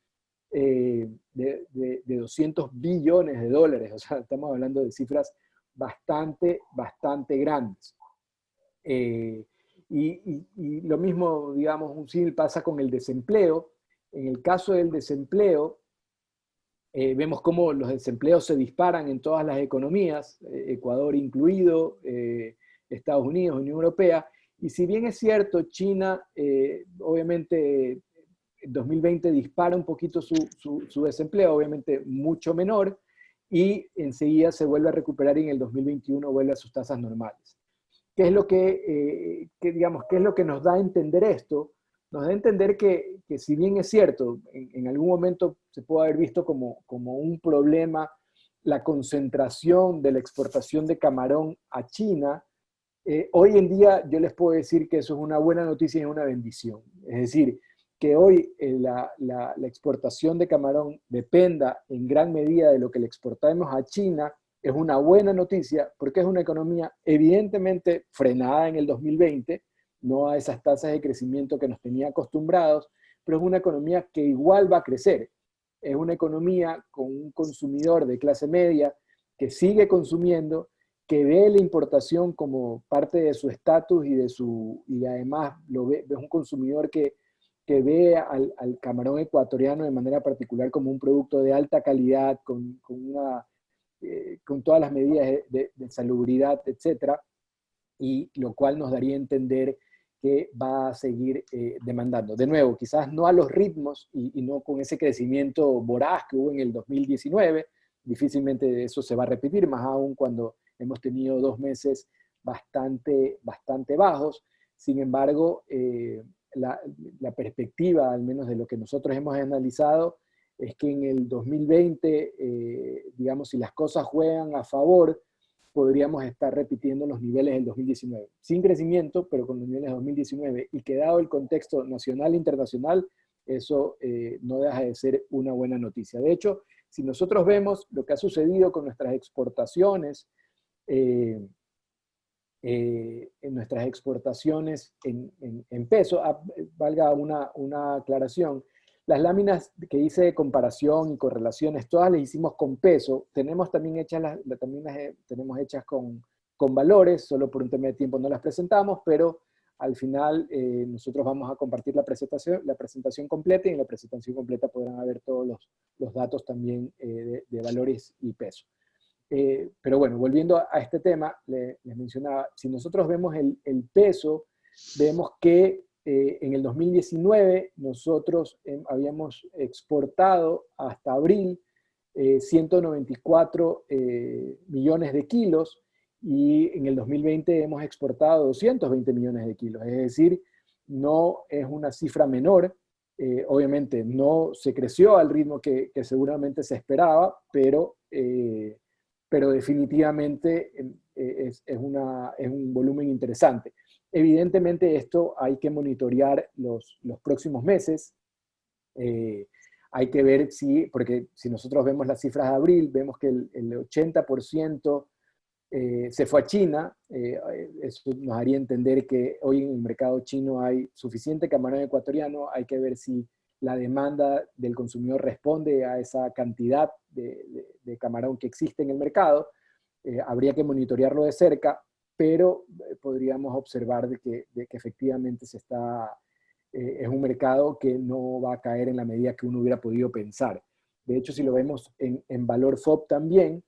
billones de dólares, o sea, estamos hablando de cifras bastante grandes. Y lo mismo, digamos, un símil pasa con el desempleo. En el caso del desempleo, vemos cómo los desempleos se disparan en todas las economías, Ecuador incluido, Estados Unidos, Unión Europea, y si bien es cierto, China obviamente en 2020 dispara un poquito su desempleo, obviamente mucho menor, y enseguida se vuelve a recuperar y en el 2021 vuelve a sus tasas normales. ¿Qué es lo digamos, qué es lo que nos da a entender esto? Nos da a entender que si bien es cierto, en algún momento se puede haber visto como un problema la concentración de la exportación de camarón a China, Hoy en día yo les puedo decir que eso es una buena noticia y una bendición. Es decir, que hoy la exportación de camarón dependa en gran medida de lo que le exportamos a China es una buena noticia porque es una economía evidentemente frenada en el 2020, no a esas tasas de crecimiento que nos tenía acostumbrados, pero es una economía que igual va a crecer. Es una economía con un consumidor de clase media que sigue consumiendo, que ve la importación como parte de su estatus y además es un consumidor que ve al camarón ecuatoriano de manera particular como un producto de alta calidad, con todas las medidas de salubridad, etcétera, y lo cual nos daría a entender que va a seguir demandando. De nuevo, quizás no a los ritmos y no con ese crecimiento voraz que hubo en el 2019, difícilmente eso se va a repetir, más aún cuando hemos tenido 2 meses bastante bajos. Sin embargo, la perspectiva, al menos de lo que nosotros hemos analizado, es que en el 2020, digamos, si las cosas juegan a favor, podríamos estar repitiendo los niveles del 2019, sin crecimiento, pero con los niveles de 2019, y que dado el contexto nacional e internacional, eso no deja de ser una buena noticia. De hecho, si nosotros vemos lo que ha sucedido con nuestras exportaciones, en nuestras exportaciones en peso, valga una aclaración, las láminas que hice de comparación y correlaciones, todas las hicimos con peso. Tenemos también hechas, también las tenemos hechas con valores, solo por un tema de tiempo no las presentamos, pero al final nosotros vamos a compartir la presentación completa, y en la presentación completa podrán ver todos los datos también de valores y peso. Pero bueno, volviendo a este tema, les mencionaba, si nosotros vemos el peso, vemos que en el 2019 nosotros habíamos exportado hasta abril 194 millones de kilos, y en el 2020 hemos exportado 220 millones de kilos. Es decir, no es una cifra menor. Obviamente no se creció al ritmo que seguramente se esperaba, pero definitivamente es un volumen interesante. Evidentemente esto hay que monitorear los próximos meses. Hay que ver porque si nosotros vemos las cifras de abril, vemos que el 80% se fue a China. Eso nos haría entender que hoy en el mercado chino hay suficiente camarón ecuatoriano. Hay que ver si la demanda del consumidor responde a esa cantidad de camarón que existe en el mercado. Habría que monitorearlo de cerca, pero podríamos observar de que efectivamente es un mercado que no va a caer en la medida que uno hubiera podido pensar. De hecho, si lo vemos en valor FOB también,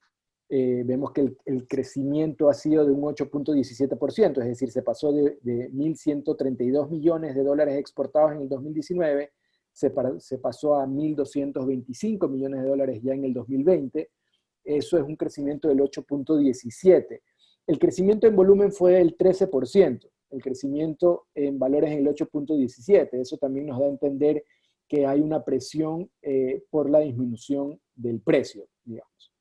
vemos que el crecimiento ha sido de un 8.17%, es decir, se pasó de 1.132 millones de dólares exportados en el 2019, se pasó a 1.225 millones de dólares ya en el 2020. Eso es un crecimiento del 8.17%. El crecimiento en volumen fue del 13%, el crecimiento en valores en el 8.17%. Eso también nos da a entender que hay una presión por la disminución del precio, digamos.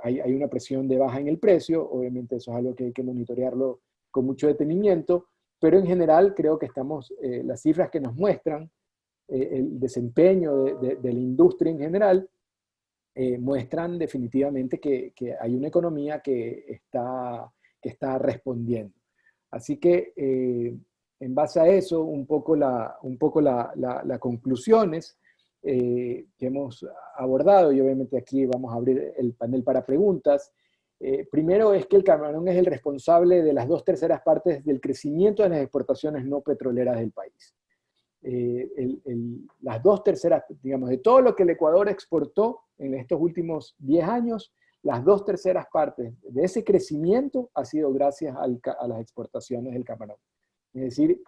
Hay una presión de baja en el precio, obviamente eso es algo que hay que monitorearlo con mucho detenimiento, pero en general creo que las cifras que nos muestran el desempeño de la industria en general, muestran definitivamente que hay una economía que está respondiendo. Así que en base a eso, un poco las conclusiones que hemos abordado, y obviamente aquí vamos a abrir el panel para preguntas. Primero es que el camarón es el responsable de las 2/3 partes del crecimiento de las exportaciones no petroleras del país. Las 2/3, digamos, de todo lo que el Ecuador exportó en estos últimos 10 años, las 2/3 partes de ese crecimiento ha sido gracias a las exportaciones del camarón. Es decir,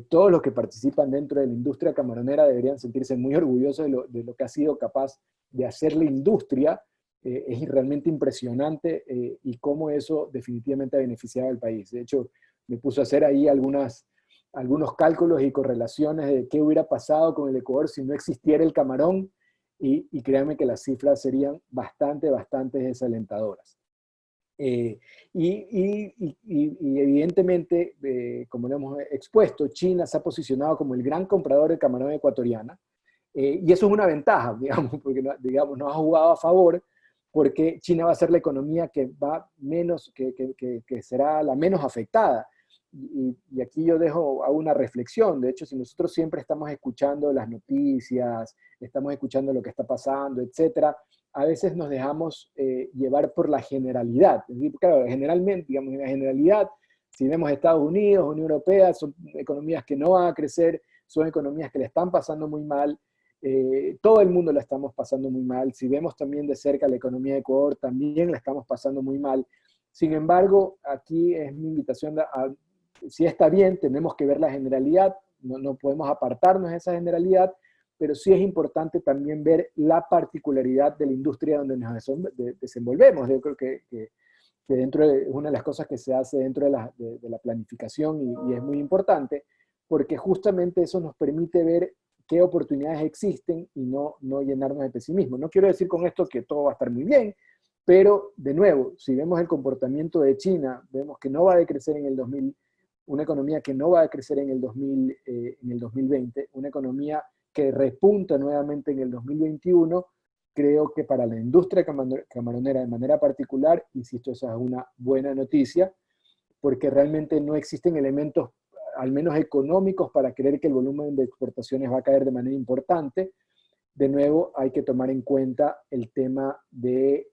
todos los que participan dentro de la industria camaronera deberían sentirse muy orgullosos de lo que ha sido capaz de hacer la industria. Es realmente impresionante y cómo eso definitivamente ha beneficiado al país. De hecho, me puso a hacer ahí algunos cálculos y correlaciones de qué hubiera pasado con el Ecuador si no existiera el camarón, y créanme que las cifras serían bastante desalentadoras. Eh, y evidentemente, como lo hemos expuesto, China se ha posicionado como el gran comprador de camarón ecuatoriana, y eso es una ventaja, digamos, porque digamos, nos ha jugado a favor, porque China va a ser la economía que va menos, que será la menos afectada. Y aquí yo dejo a una reflexión. De hecho, si nosotros siempre estamos escuchando las noticias, estamos escuchando lo que está pasando, etcétera, a veces nos dejamos llevar por la generalidad. Es decir, claro, generalmente, digamos, en la generalidad, si vemos Estados Unidos, Unión Europea, son economías que no van a crecer, son economías que le están pasando muy mal, todo el mundo la estamos pasando muy mal. Si vemos también de cerca la economía de Ecuador, también la estamos pasando muy mal. Sin embargo, aquí es mi invitación si está bien, tenemos que ver la generalidad, no podemos apartarnos de esa generalidad, pero sí es importante también ver la particularidad de la industria donde nos desenvolvemos. Yo creo que dentro de una de las cosas que se hace dentro de la planificación y es muy importante, porque justamente eso nos permite ver qué oportunidades existen y no llenarnos de pesimismo. No quiero decir con esto que todo va a estar muy bien, pero de nuevo, si vemos el comportamiento de China, vemos que no va a decrecer en el 2000, una economía que no va a crecer en el 2020, una economía que repunta nuevamente en el 2021, creo que para la industria camaronera de manera particular, insisto, esa es una buena noticia, porque realmente no existen elementos, al menos económicos, para creer que el volumen de exportaciones va a caer de manera importante. De nuevo, hay que tomar en cuenta el tema de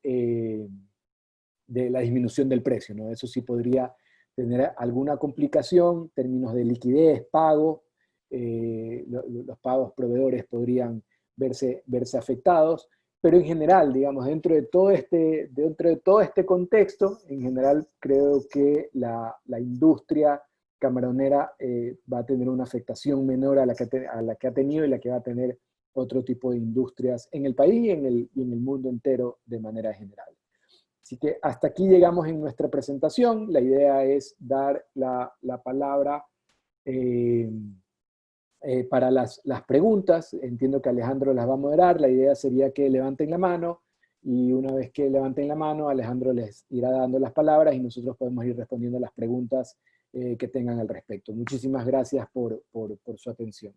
la disminución del precio, ¿no? Eso sí podría tener alguna complicación en términos de liquidez, pago, los pagos proveedores podrían verse afectados, pero en general, digamos, dentro de todo este contexto, en general creo que la industria camaronera va a tener una afectación menor a la que ha tenido y la que va a tener otro tipo de industrias en el país y en el mundo entero de manera general. Así que hasta aquí llegamos en nuestra presentación. La idea es dar la palabra eh, para las preguntas. Entiendo que Alejandro las va a moderar. La idea sería que levanten la mano y una vez que levanten la mano, Alejandro les irá dando las palabras y nosotros podemos ir respondiendo las preguntas que tengan al respecto. Muchísimas gracias por su atención.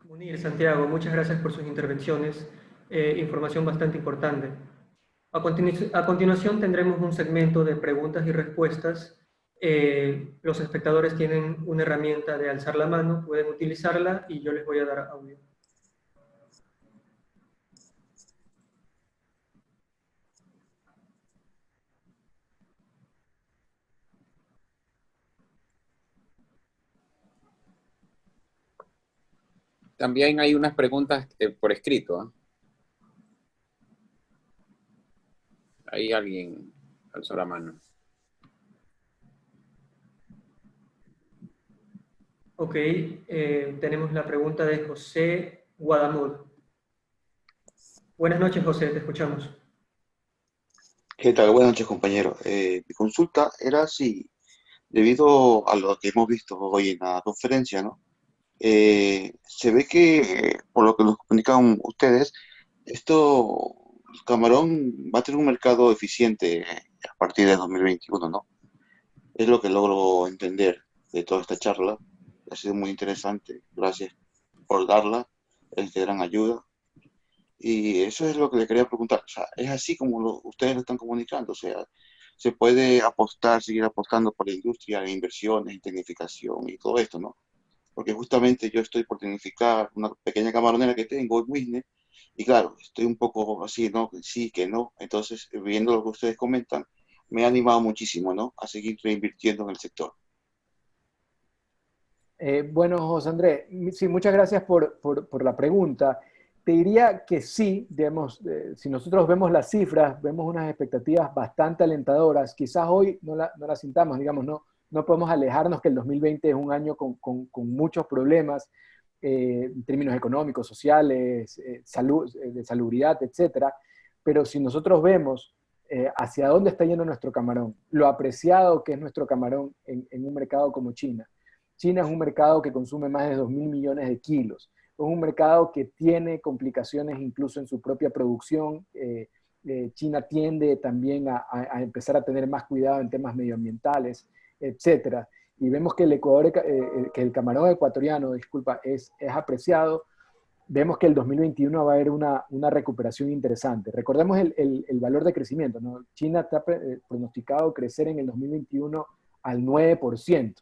Munir, Santiago, muchas gracias por sus intervenciones. Información bastante importante. A continuación tendremos un segmento de preguntas y respuestas. Los espectadores tienen una herramienta de alzar la mano, pueden utilizarla y yo les voy a dar audio. También hay unas preguntas por escrito, ¿eh? Ahí alguien alzó la mano. Ok, tenemos la pregunta de José Guadamud. Buenas noches, José, te escuchamos. ¿Qué tal? Buenas noches, compañero. Mi consulta era si, debido a lo que hemos visto hoy en la conferencia, ¿no? Se ve que, por lo que nos comunican ustedes, el camarón va a tener un mercado eficiente a partir de 2021, ¿no? Es lo que logro entender de toda esta charla. Ha sido muy interesante. Gracias por darla. Es de gran ayuda. Y eso es lo que le quería preguntar. O sea, es así como ustedes lo están comunicando. O sea, se puede apostar, seguir apostando por la industria, en inversiones, en tecnificación y todo esto, ¿no? Porque justamente yo estoy por tecnificar una pequeña camaronera que tengo en Wisne, y claro, estoy un poco así, ¿no? Que sí, que no. Entonces, viendo lo que ustedes comentan, me ha animado muchísimo, ¿no? A seguir reinvirtiendo en el sector. Bueno, José Andrés, sí, muchas gracias por la pregunta. Te diría que sí, digamos, si nosotros vemos las cifras, vemos unas expectativas bastante alentadoras. Quizás hoy no la sintamos, digamos, no podemos alejarnos que el 2020 es un año con muchos problemas en términos económicos, sociales, de salubridad, etcétera. Pero si nosotros vemos hacia dónde está yendo nuestro camarón, lo apreciado que es nuestro camarón en un mercado como China. China es un mercado que consume más de 2.000 millones de kilos. un mercado que tiene complicaciones incluso en su propia producción. China tiende también a empezar a tener más cuidado en temas medioambientales, etcétera. Y vemos que que el camarón ecuatoriano, disculpa, es apreciado. Vemos que el 2021 va a haber una recuperación interesante. Recordemos el valor de crecimiento, ¿no? China está pronosticado crecer en el 2021 al 9%.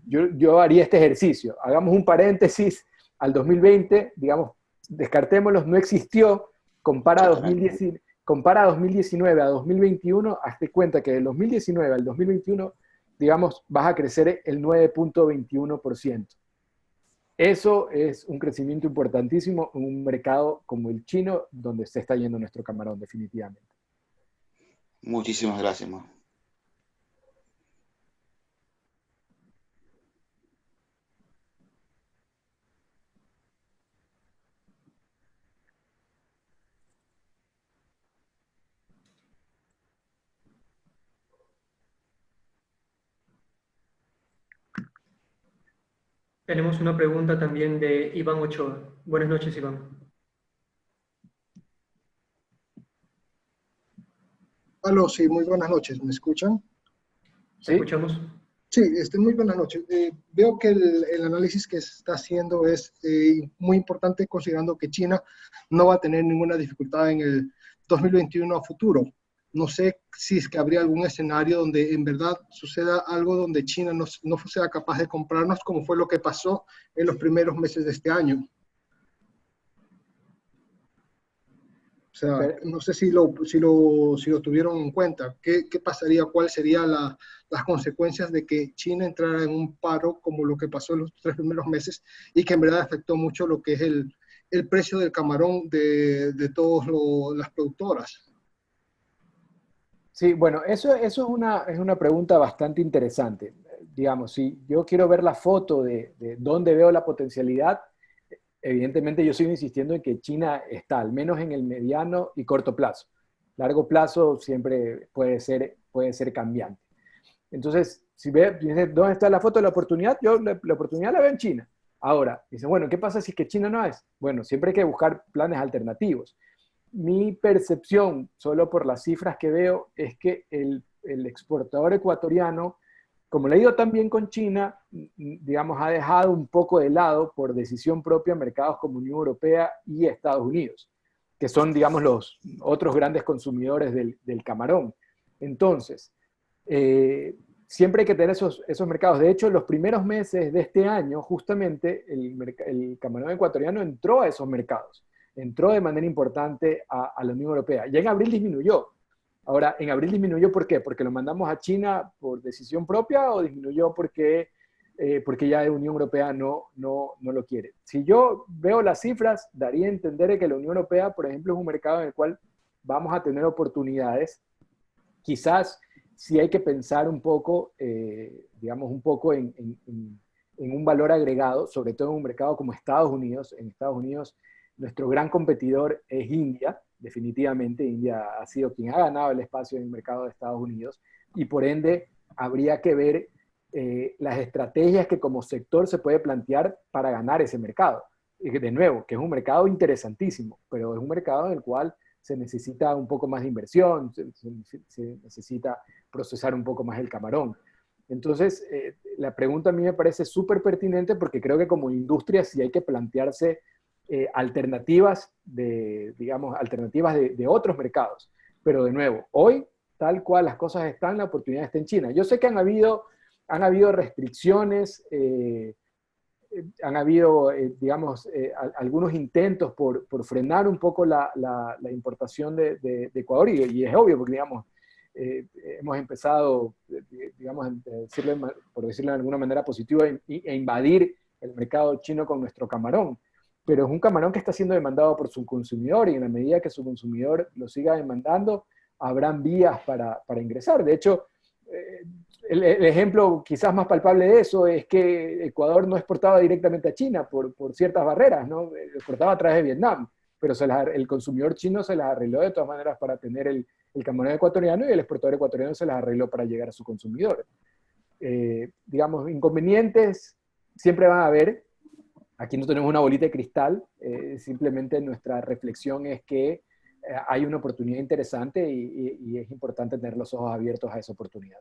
Yo haría este ejercicio. Hagamos un paréntesis al 2020, digamos, descartémoslos, no existió, compara 2019 a 2021, hazte cuenta que del 2019 al 2021, digamos, vas a crecer el 9.21%. Eso es un crecimiento importantísimo en un mercado como el chino, donde se está yendo nuestro camarón, definitivamente. Muchísimas gracias, Mo. Tenemos una pregunta también de Iván Ochoa. Buenas noches, Iván. Aló, sí, muy buenas noches. ¿Me escuchan? ¿Te escuchamos? Sí, muy buenas noches. Veo que el análisis que se está haciendo es muy importante considerando que China no va a tener ninguna dificultad en el 2021 a futuro. No sé si es que habría algún escenario donde en verdad suceda algo donde China no sea capaz de comprarnos, como fue lo que pasó en los primeros meses de este año. O sea, no sé si lo tuvieron en cuenta. ¿Qué pasaría? ¿Cuáles serían las consecuencias de que China entrara en un paro como lo que pasó en los 3 primeros meses y que en verdad afectó mucho lo que es el precio del camarón de todas las productoras? Sí, bueno, eso es una pregunta bastante interesante. Digamos, si yo quiero ver la foto de dónde veo la potencialidad, evidentemente yo sigo insistiendo en que China está, al menos en el mediano y corto plazo. Largo plazo siempre puede ser cambiante. Entonces, si dice, ¿dónde está la foto de la oportunidad? Yo la oportunidad la veo en China. Ahora, dice, bueno, ¿qué pasa si es que China no es? Bueno, siempre hay que buscar planes alternativos. Mi percepción, solo por las cifras que veo, es que el exportador ecuatoriano, como le ha ido tan bien con China, digamos, ha dejado un poco de lado, por decisión propia, mercados como Unión Europea y Estados Unidos, que son, digamos, los otros grandes consumidores del camarón. Entonces, siempre hay que tener esos mercados. De hecho, en los primeros meses de este año, justamente, el camarón ecuatoriano entró a esos mercados. Entró de manera importante a la Unión Europea. Ya en abril disminuyó. Ahora, en abril disminuyó, ¿por qué? ¿Porque lo mandamos a China por decisión propia o disminuyó porque ya la Unión Europea no lo quiere? Si yo veo las cifras, daría a entender que la Unión Europea, por ejemplo, es un mercado en el cual vamos a tener oportunidades. Quizás sí hay que pensar un poco, digamos, un poco en un valor agregado, sobre todo en un mercado como Estados Unidos. En Estados Unidos, nuestro gran competidor es India. Definitivamente India ha sido quien ha ganado el espacio en el mercado de Estados Unidos y por ende habría que ver las estrategias que como sector se puede plantear para ganar ese mercado. Y de nuevo, que es un mercado interesantísimo, pero es un mercado en el cual se necesita un poco más de inversión, se necesita procesar un poco más el camarón. Entonces, la pregunta a mí me parece súper pertinente porque creo que como industria sí hay que plantearse alternativas de otros mercados. Pero de nuevo, hoy, tal cual las cosas están, la oportunidad está en China. Yo sé que han habido restricciones, han habido, digamos, algunos intentos por frenar un poco la importación de Ecuador, y es obvio, porque, digamos, hemos empezado, digamos, por decirlo de alguna manera positiva, a invadir el mercado chino con nuestro camarón. Pero es un camarón que está siendo demandado por su consumidor y en la medida que su consumidor lo siga demandando, habrán vías para ingresar. De hecho, el ejemplo quizás más palpable de eso es que Ecuador no exportaba directamente a China por ciertas barreras, ¿no? Exportaba a través de Vietnam, pero el consumidor chino se las arregló de todas maneras para tener el camarón ecuatoriano y el exportador ecuatoriano se las arregló para llegar a su consumidor. Digamos, inconvenientes siempre van a haber, Aquí no tenemos una bolita de cristal, simplemente nuestra reflexión es que hay una oportunidad interesante y es importante tener los ojos abiertos a esa oportunidad.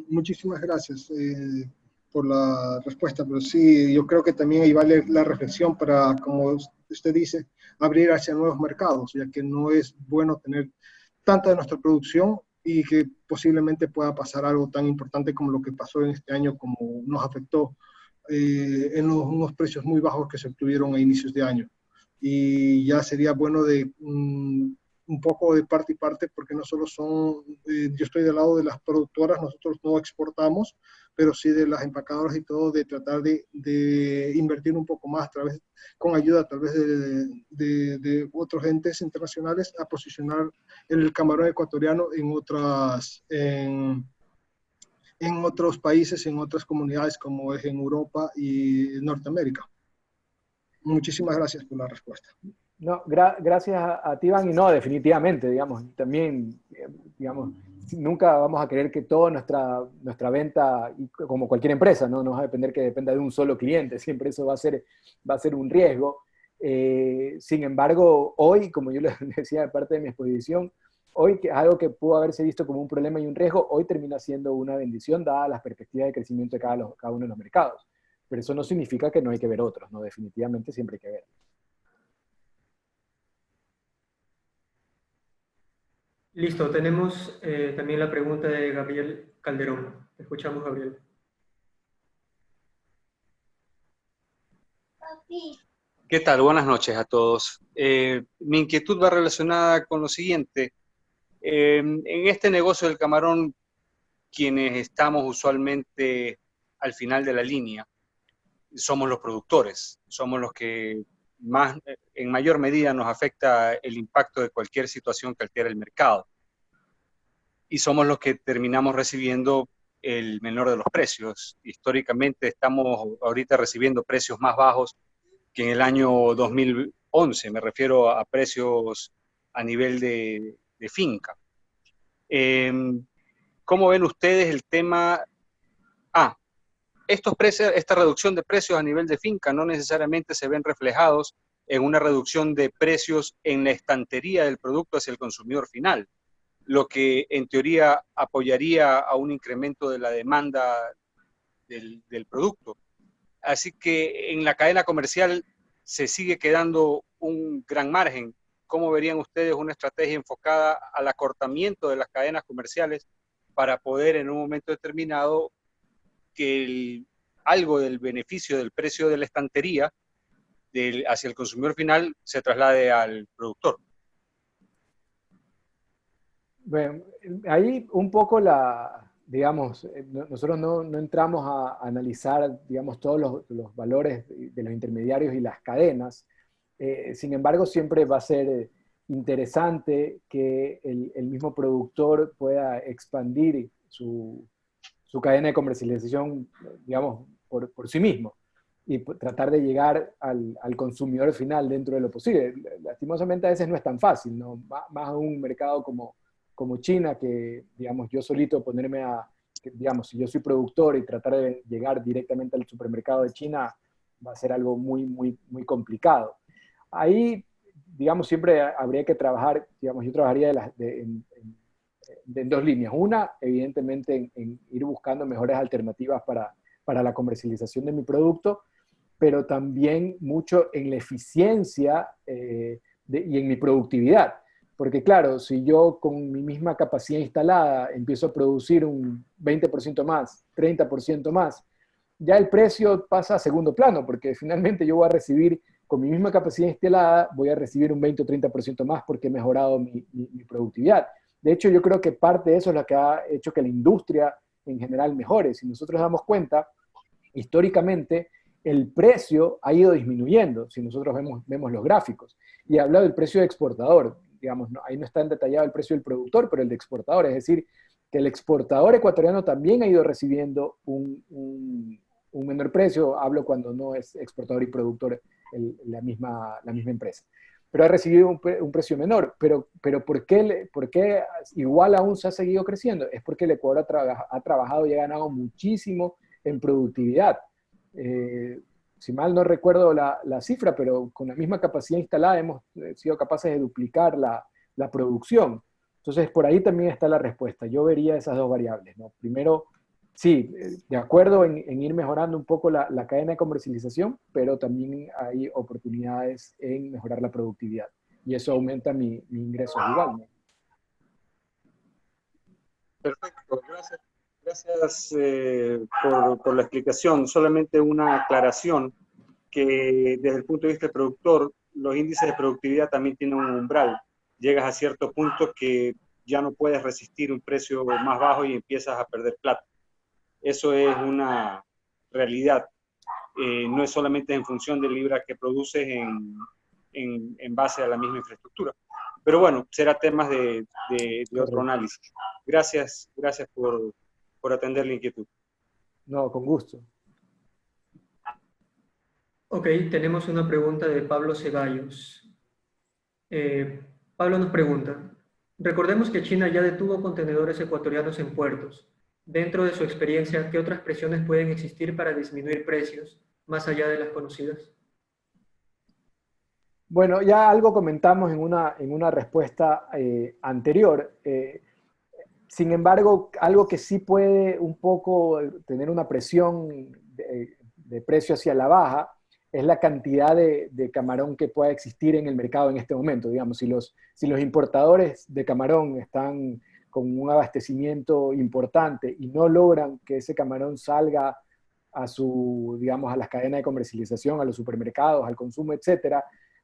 Muchísimas gracias por la respuesta, pero sí, yo creo que también ahí vale la reflexión para, como usted dice, abrir hacia nuevos mercados, ya que no es bueno tener tanta de nuestra producción y que posiblemente pueda pasar algo tan importante como lo que pasó en este año, como nos afectó en unos precios muy bajos que se obtuvieron a inicios de año. Y ya sería bueno de un poco de parte y parte, porque no solo son, yo estoy del lado de las productoras, nosotros no exportamos, pero sí de las empacadoras y todo, de tratar de invertir un poco más, a través, con ayuda tal vez de otros entes internacionales, a posicionar el camarón ecuatoriano en otros países, en otras comunidades, como es en Europa y Norteamérica. Muchísimas gracias por la respuesta. No, gracias a ti, Iván, y no, definitivamente, digamos, también, digamos, nunca vamos a querer que toda nuestra venta, y como cualquier empresa, no va a depender que dependa de un solo cliente, siempre eso va a ser un riesgo. Sin embargo, hoy, como yo les decía de parte de mi exposición, hoy que algo que pudo haberse visto como un problema y un riesgo, hoy termina siendo una bendición dadas las perspectivas de crecimiento de cada uno de los mercados. Pero eso no significa que no hay que ver otros, ¿no? Definitivamente siempre hay que ver. Listo, tenemos también la pregunta de Gabriel Calderón. Te escuchamos, Gabriel. ¿Qué tal? Buenas noches a todos. Mi inquietud va relacionada con lo siguiente. En este negocio del camarón, quienes estamos usualmente al final de la línea, somos los productores, somos los que en mayor medida nos afecta el impacto de cualquier situación que altere el mercado. Y somos los que terminamos recibiendo el menor de los precios. Históricamente estamos ahorita recibiendo precios más bajos que en el año 2011, me refiero a precios a nivel de finca. ¿Cómo ven ustedes el tema? Esta reducción de precios a nivel de finca no necesariamente se ven reflejados en una reducción de precios en la estantería del producto hacia el consumidor final, lo que en teoría apoyaría a un incremento de la demanda del producto. Así que en la cadena comercial se sigue quedando un gran margen. ¿Cómo verían ustedes una estrategia enfocada al acortamiento de las cadenas comerciales para poder en un momento determinado que algo del beneficio del precio de la estantería hacia el consumidor final se traslade al productor? Bueno, ahí un poco digamos, nosotros no entramos a analizar, digamos, todos los valores de los intermediarios y las cadenas. Sin embargo, siempre va a ser interesante que el mismo productor pueda expandir su cadena de comercialización, digamos, por sí mismo y tratar de llegar al consumidor final dentro de lo posible. Lastimosamente a veces no es tan fácil, ¿no? Más a un mercado como China, que, digamos, yo solito ponerme digamos, si yo soy productor y tratar de llegar directamente al supermercado de China va a ser algo muy, muy, muy complicado. Ahí, digamos, siempre habría que trabajar, digamos, yo trabajaría en dos líneas. Una, evidentemente, en ir buscando mejores alternativas para la comercialización de mi producto, pero también mucho en la eficiencia y en mi productividad. Porque claro, si yo con mi misma capacidad instalada empiezo a producir un 20% más, 30% más, ya el precio pasa a segundo plano, porque finalmente yo voy a recibir, con mi misma capacidad instalada, voy a recibir un 20 o 30% más porque he mejorado mi productividad. De hecho, yo creo que parte de eso es lo que ha hecho que la industria en general mejore. Si nosotros damos cuenta, históricamente, el precio ha ido disminuyendo, si nosotros vemos los gráficos. Y he hablado del precio de exportador, digamos, ahí no está en detallado el precio del productor, pero el de exportador, es decir, que el exportador ecuatoriano también ha ido recibiendo un menor precio, hablo cuando no es exportador y productor la misma empresa, pero ha recibido un precio menor. Pero ¿por qué igual aún se ha seguido creciendo? Es porque el Ecuador ha trabajado y ha ganado muchísimo en productividad. Si mal no recuerdo la cifra, pero con la misma capacidad instalada hemos sido capaces de duplicar la producción. Entonces, por ahí también está la respuesta. Yo vería esas dos variables, ¿no? Primero, sí, de acuerdo en ir mejorando un poco la cadena de comercialización, pero también hay oportunidades en mejorar la productividad. Y eso aumenta mi ingreso igual, ¿no? Perfecto, gracias. Gracias por la explicación. Solamente una aclaración que desde el punto de vista del productor, los índices de productividad también tienen un umbral. Llegas a cierto punto que ya no puedes resistir un precio más bajo y empiezas a perder plata. Eso es una realidad. No es solamente en función de libras que produces en base a la misma infraestructura. Pero bueno, será temas de otro análisis. Gracias por atender la inquietud. No, con gusto. Ok, tenemos una pregunta de Pablo Ceballos. Pablo nos pregunta, recordemos que China ya detuvo contenedores ecuatorianos en puertos. Dentro de su experiencia, ¿qué otras presiones pueden existir para disminuir precios, más allá de las conocidas? Bueno, ya algo comentamos en una respuesta anterior. Sin embargo, algo que sí puede un poco tener una presión de precio hacia la baja es la cantidad de camarón que pueda existir en el mercado en este momento. Digamos, si los importadores de camarón están con un abastecimiento importante y no logran que ese camarón salga digamos, a las cadenas de comercialización, a los supermercados, al consumo, etcétera,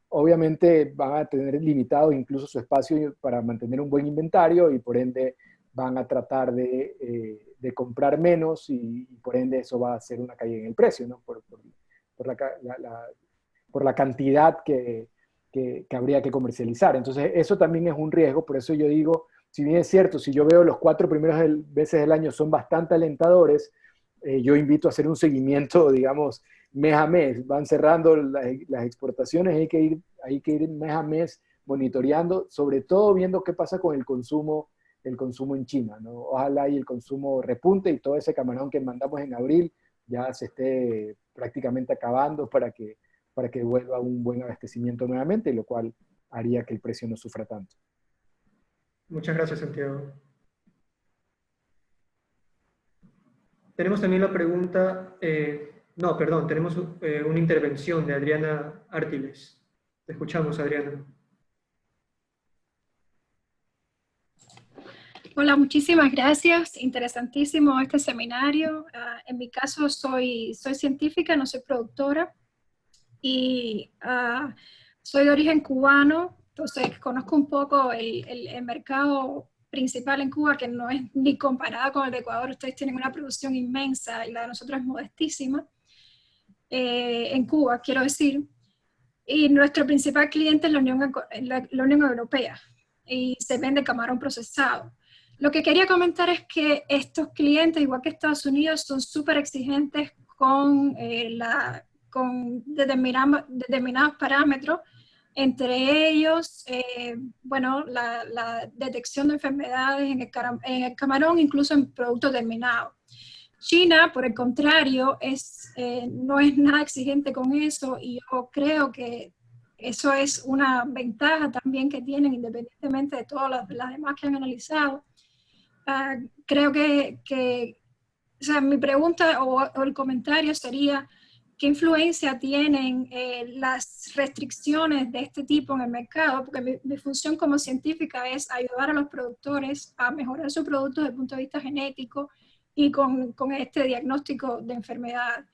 obviamente van a tener limitado incluso su espacio para mantener un buen inventario y por ende van a tratar de comprar menos y por ende eso va a hacer una caída en el precio, ¿no? Por la cantidad que habría que comercializar. Entonces eso también es un riesgo, por eso yo digo, si bien es cierto, si yo veo los 4 primeros meses del año son bastante alentadores, yo invito a hacer un seguimiento, digamos, mes a mes. Van cerrando las exportaciones, hay que ir mes a mes monitoreando, sobre todo viendo qué pasa con el consumo en China, ¿no? Ojalá y el consumo repunte y todo ese camarón que mandamos en abril ya se esté prácticamente acabando para que vuelva un buen abastecimiento nuevamente, lo cual haría que el precio no sufra tanto. Muchas gracias, Santiago. Tenemos también la pregunta, tenemos una intervención de Adriana Artiles. Te escuchamos, Adriana. Hola, muchísimas gracias. Interesantísimo este seminario. En mi caso soy científica, no soy productora y soy de origen cubano, entonces conozco un poco el mercado principal en Cuba, que no es ni comparada con el de Ecuador. Ustedes tienen una producción inmensa y la de nosotros es modestísima. En Cuba, quiero decir. Y nuestro principal cliente es la Unión Europea y se vende camarón procesado. Lo que quería comentar es que estos clientes, igual que Estados Unidos, son súper exigentes con determinados parámetros, entre ellos, la detección de enfermedades en el camarón, incluso en productos terminados. China, por el contrario, no es nada exigente con eso y yo creo que eso es una ventaja también que tienen, independientemente de todas las demás que han analizado. Creo que mi pregunta o el comentario sería, ¿qué influencia tienen las restricciones de este tipo en el mercado? Porque mi función como científica es ayudar a los productores a mejorar su producto desde el punto de vista genético y con este diagnóstico de enfermedad.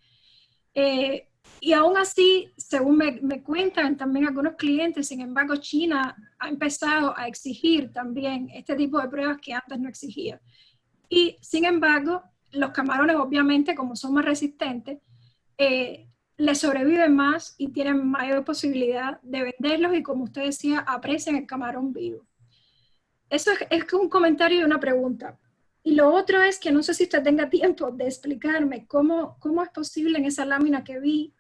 Y aún así, según me cuentan también algunos clientes, sin embargo, China ha empezado a exigir también este tipo de pruebas que antes no exigía. Y sin embargo, los camarones, obviamente, como son más resistentes, les sobreviven más y tienen mayor posibilidad de venderlos y, como usted decía, aprecian el camarón vivo. Eso es un comentario y una pregunta. Y lo otro es que no sé si usted tenga tiempo de explicarme cómo es posible en esa lámina que vi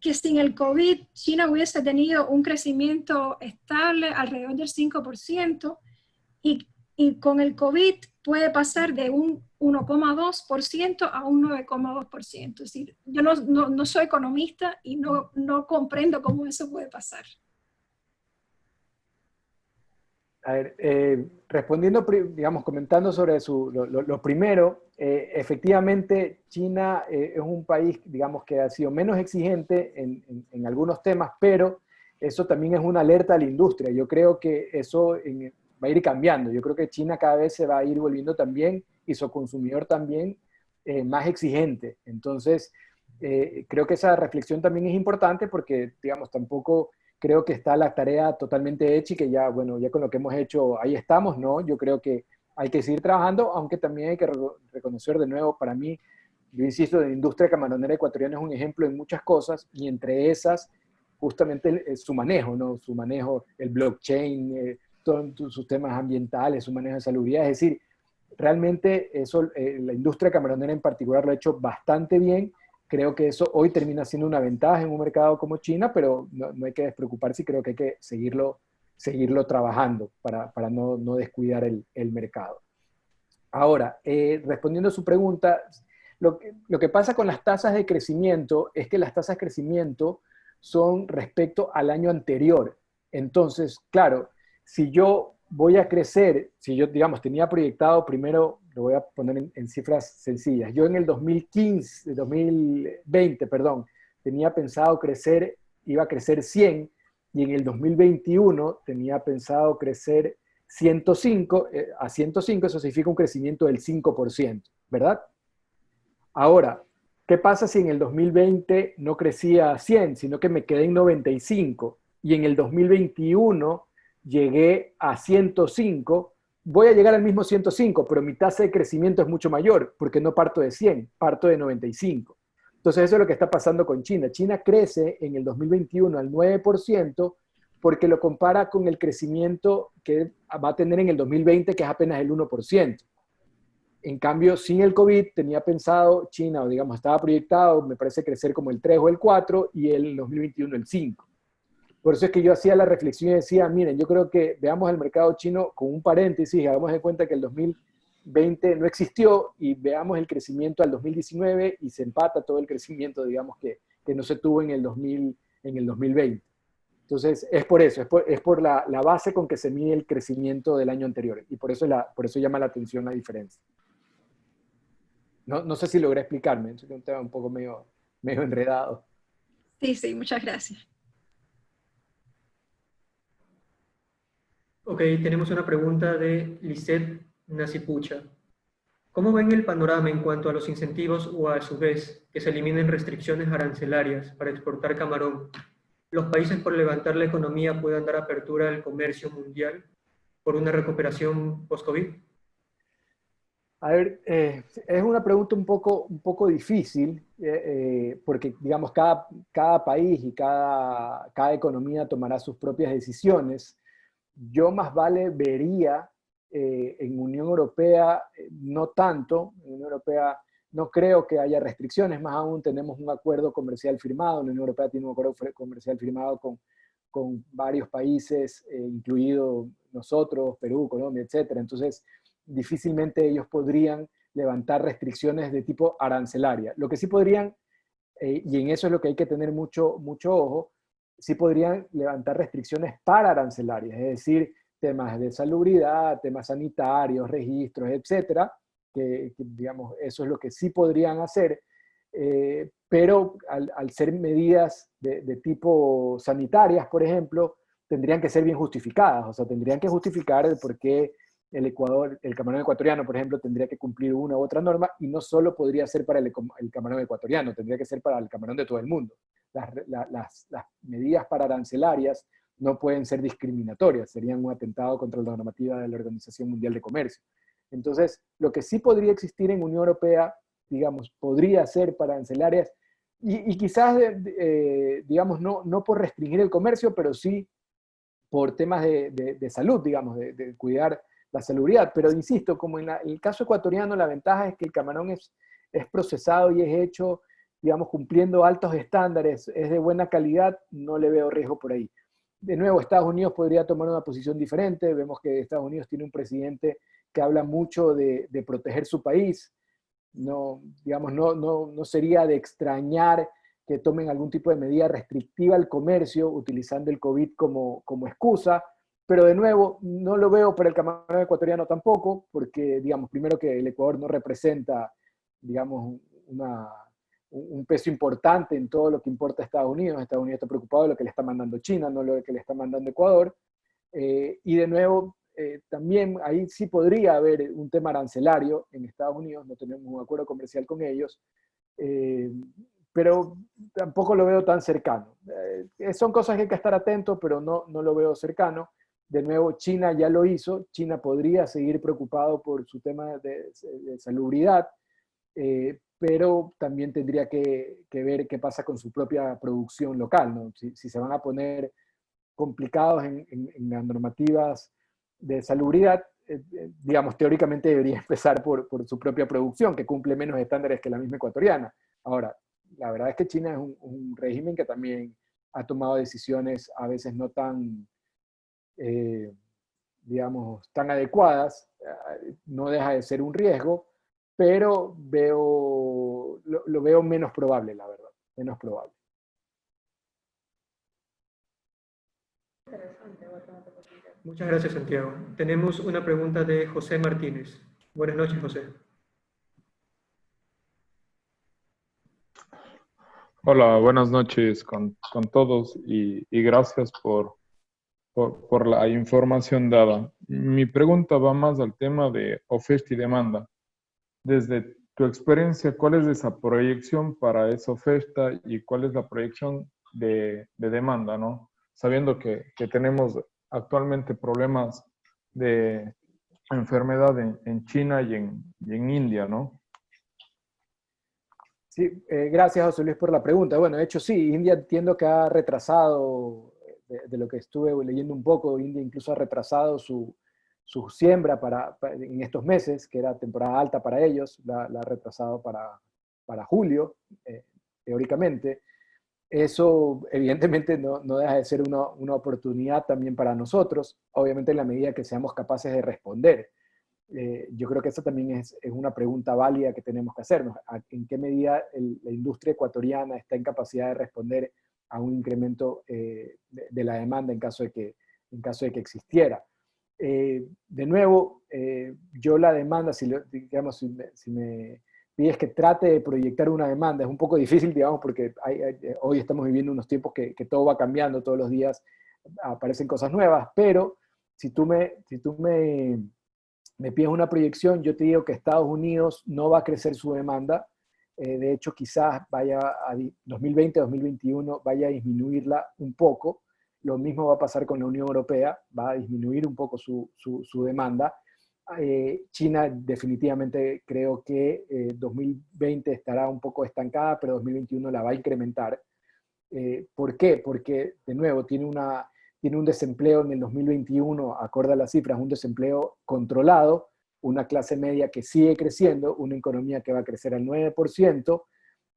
que sin el COVID China hubiese tenido un crecimiento estable alrededor del 5% y con el COVID puede pasar de un 1,2% a un 9,2%. Es decir, yo no soy economista y no comprendo cómo eso puede pasar. A ver, respondiendo, digamos, comentando sobre lo primero, efectivamente China es un país, digamos, que ha sido menos exigente en algunos temas, pero eso también es una alerta a la industria. Yo creo que eso va a ir cambiando. Yo creo que China cada vez se va a ir volviendo también, y su consumidor también, más exigente. Entonces, creo que esa reflexión también es importante porque, digamos, tampoco creo que está la tarea totalmente hecha y que ya, bueno, ya con lo que hemos hecho ahí estamos, ¿no? Yo creo que hay que seguir trabajando, aunque también hay que reconocer de nuevo, para mí, yo insisto, la industria camaronera ecuatoriana es un ejemplo en muchas cosas, y entre esas, justamente su manejo, ¿no? Su manejo, el blockchain, todos sus temas ambientales, su manejo de salubridad, es decir, realmente eso, la industria camaronera en particular lo ha hecho bastante bien. Creo que eso hoy termina siendo una ventaja en un mercado como China, pero no hay que despreocuparse, y creo que hay que seguirlo trabajando para no descuidar el mercado. Ahora, respondiendo a su pregunta, lo que pasa con las tasas de crecimiento es que las tasas de crecimiento son respecto al año anterior. Entonces, claro, si yo voy a crecer, si yo, digamos, tenía proyectado primero, lo voy a poner en cifras sencillas, yo en el 2020, perdón, tenía pensado crecer, iba a crecer 100, y en el 2021 tenía pensado crecer 105, a 105 eso significa un crecimiento del 5%, ¿verdad? Ahora, ¿qué pasa si en el 2020 no crecía a 100, sino que me quedé en 95, y en el 2021 llegué a 105, voy a llegar al mismo 105, pero mi tasa de crecimiento es mucho mayor, porque no parto de 100, parto de 95. Entonces eso es lo que está pasando con China. China crece en el 2021 al 9%, porque lo compara con el crecimiento que va a tener en el 2020, que es apenas el 1%. En cambio, sin el COVID, tenía pensado China, o digamos, estaba proyectado, me parece, crecer como el 3 o el 4, y el 2021 el 5. Por eso es que yo hacía la reflexión y decía, miren, yo creo que veamos el mercado chino con un paréntesis, hagamos de cuenta que el 2020 no existió, y veamos el crecimiento al 2019, y se empata todo el crecimiento, digamos, que no se tuvo en el 2020. Entonces, es por eso, es por la base con que se mide el crecimiento del año anterior, y por eso llama la atención la diferencia. No sé si logré explicarme, es un tema un poco medio enredado. Sí, muchas gracias. Ok, tenemos una pregunta de Lisette Nasipucha. ¿Cómo ven el panorama en cuanto a los incentivos, o a su vez que se eliminen restricciones arancelarias para exportar camarón? ¿Los países, por levantar la economía, puedan dar apertura al comercio mundial por una recuperación post-COVID? A ver, es una pregunta un poco difícil, porque, digamos, cada país y cada economía tomará sus propias decisiones. Yo más vale vería en Unión Europea, no tanto. En Unión Europea no creo que haya restricciones, más aún tenemos un acuerdo comercial firmado. La Unión Europea tiene un acuerdo comercial firmado con varios países, incluido nosotros, Perú, Colombia, etc. Entonces, difícilmente ellos podrían levantar restricciones de tipo arancelaria. Lo que sí podrían, y en eso es lo que hay que tener mucho ojo, sí podrían levantar restricciones para arancelarias, es decir, temas de salubridad, temas sanitarios, registros, etcétera, que digamos, eso es lo que sí podrían hacer, pero al ser medidas de tipo sanitarias, por ejemplo, tendrían que ser bien justificadas, o sea, tendrían que justificar el por qué el camarón ecuatoriano, por ejemplo, tendría que cumplir una u otra norma, y no solo podría ser para el camarón ecuatoriano, tendría que ser para el camarón de todo el mundo. Las medidas para arancelarias no pueden ser discriminatorias, serían un atentado contra la normativa de la Organización Mundial de Comercio. Entonces, lo que sí podría existir en Unión Europea, digamos, podría ser para arancelarias, y quizás, digamos, no por restringir el comercio, pero sí por temas de salud, digamos, de cuidar la salubridad. Pero insisto, como en el caso ecuatoriano, la ventaja es que el camarón es procesado y es hecho, digamos, cumpliendo altos estándares, es de buena calidad, no le veo riesgo por ahí. De nuevo, Estados Unidos podría tomar una posición diferente. Vemos que Estados Unidos tiene un presidente que habla mucho de proteger su país. No, digamos, no sería de extrañar que tomen algún tipo de medida restrictiva al comercio utilizando el COVID como excusa, pero de nuevo, no lo veo para el camarón ecuatoriano tampoco, porque, digamos, primero que el Ecuador no representa, digamos, un peso importante en todo lo que importa a Estados Unidos. Estados Unidos está preocupado de lo que le está mandando China, no lo que le está mandando Ecuador. Y de nuevo, también ahí sí podría haber un tema arancelario en Estados Unidos, no tenemos un acuerdo comercial con ellos, pero tampoco lo veo tan cercano. Son cosas que hay que estar atentos, pero no lo veo cercano. De nuevo, China ya lo hizo, China podría seguir preocupado por su tema de salubridad, pero también tendría que ver qué pasa con su propia producción local, ¿no? Si se van a poner complicados en las normativas de salubridad, digamos, teóricamente debería empezar por su propia producción, que cumple menos estándares que la misma ecuatoriana. Ahora, la verdad es que China es un régimen que también ha tomado decisiones a veces no tan, digamos, tan adecuadas, no deja de ser un riesgo, pero lo veo menos probable, la verdad, menos probable. Muchas gracias, Santiago. Tenemos una pregunta de José Martínez. Buenas noches, José. Hola, buenas noches con todos y gracias por la información dada. Mi pregunta va más al tema de oferta y demanda. Desde tu experiencia, ¿cuál es esa proyección para esa oferta y cuál es la proyección de demanda, ¿no? Sabiendo que tenemos actualmente problemas de enfermedad en China y en India, ¿no? Sí, gracias José Luis por la pregunta. Bueno, de hecho sí, India entiendo que ha retrasado, de lo que estuve leyendo un poco, India incluso ha retrasado su siembra en estos meses, que era temporada alta para ellos, la ha retrasado para julio, teóricamente. Eso evidentemente no deja de ser una oportunidad también para nosotros, obviamente en la medida que seamos capaces de responder. Yo creo que esa también es una pregunta válida que tenemos que hacernos. ¿En qué medida la industria ecuatoriana está en capacidad de responder a un incremento de la demanda en caso de que existiera? De nuevo, yo la demanda, si me pides que trate de proyectar una demanda, es un poco difícil, digamos, porque hoy estamos viviendo unos tiempos que todo va cambiando, todos los días aparecen cosas nuevas, pero si tú me pides una proyección, yo te digo que Estados Unidos no va a crecer su demanda. De hecho, quizás vaya a 2020, 2021, vaya a disminuirla un poco. Lo mismo va a pasar con la Unión Europea, va a disminuir un poco su demanda. China definitivamente creo que 2020 estará un poco estancada, pero 2021 la va a incrementar. ¿Por qué? Porque, de nuevo, tiene un desempleo en el 2021, acorde a las cifras, un desempleo controlado, una clase media que sigue creciendo, una economía que va a crecer al 9%,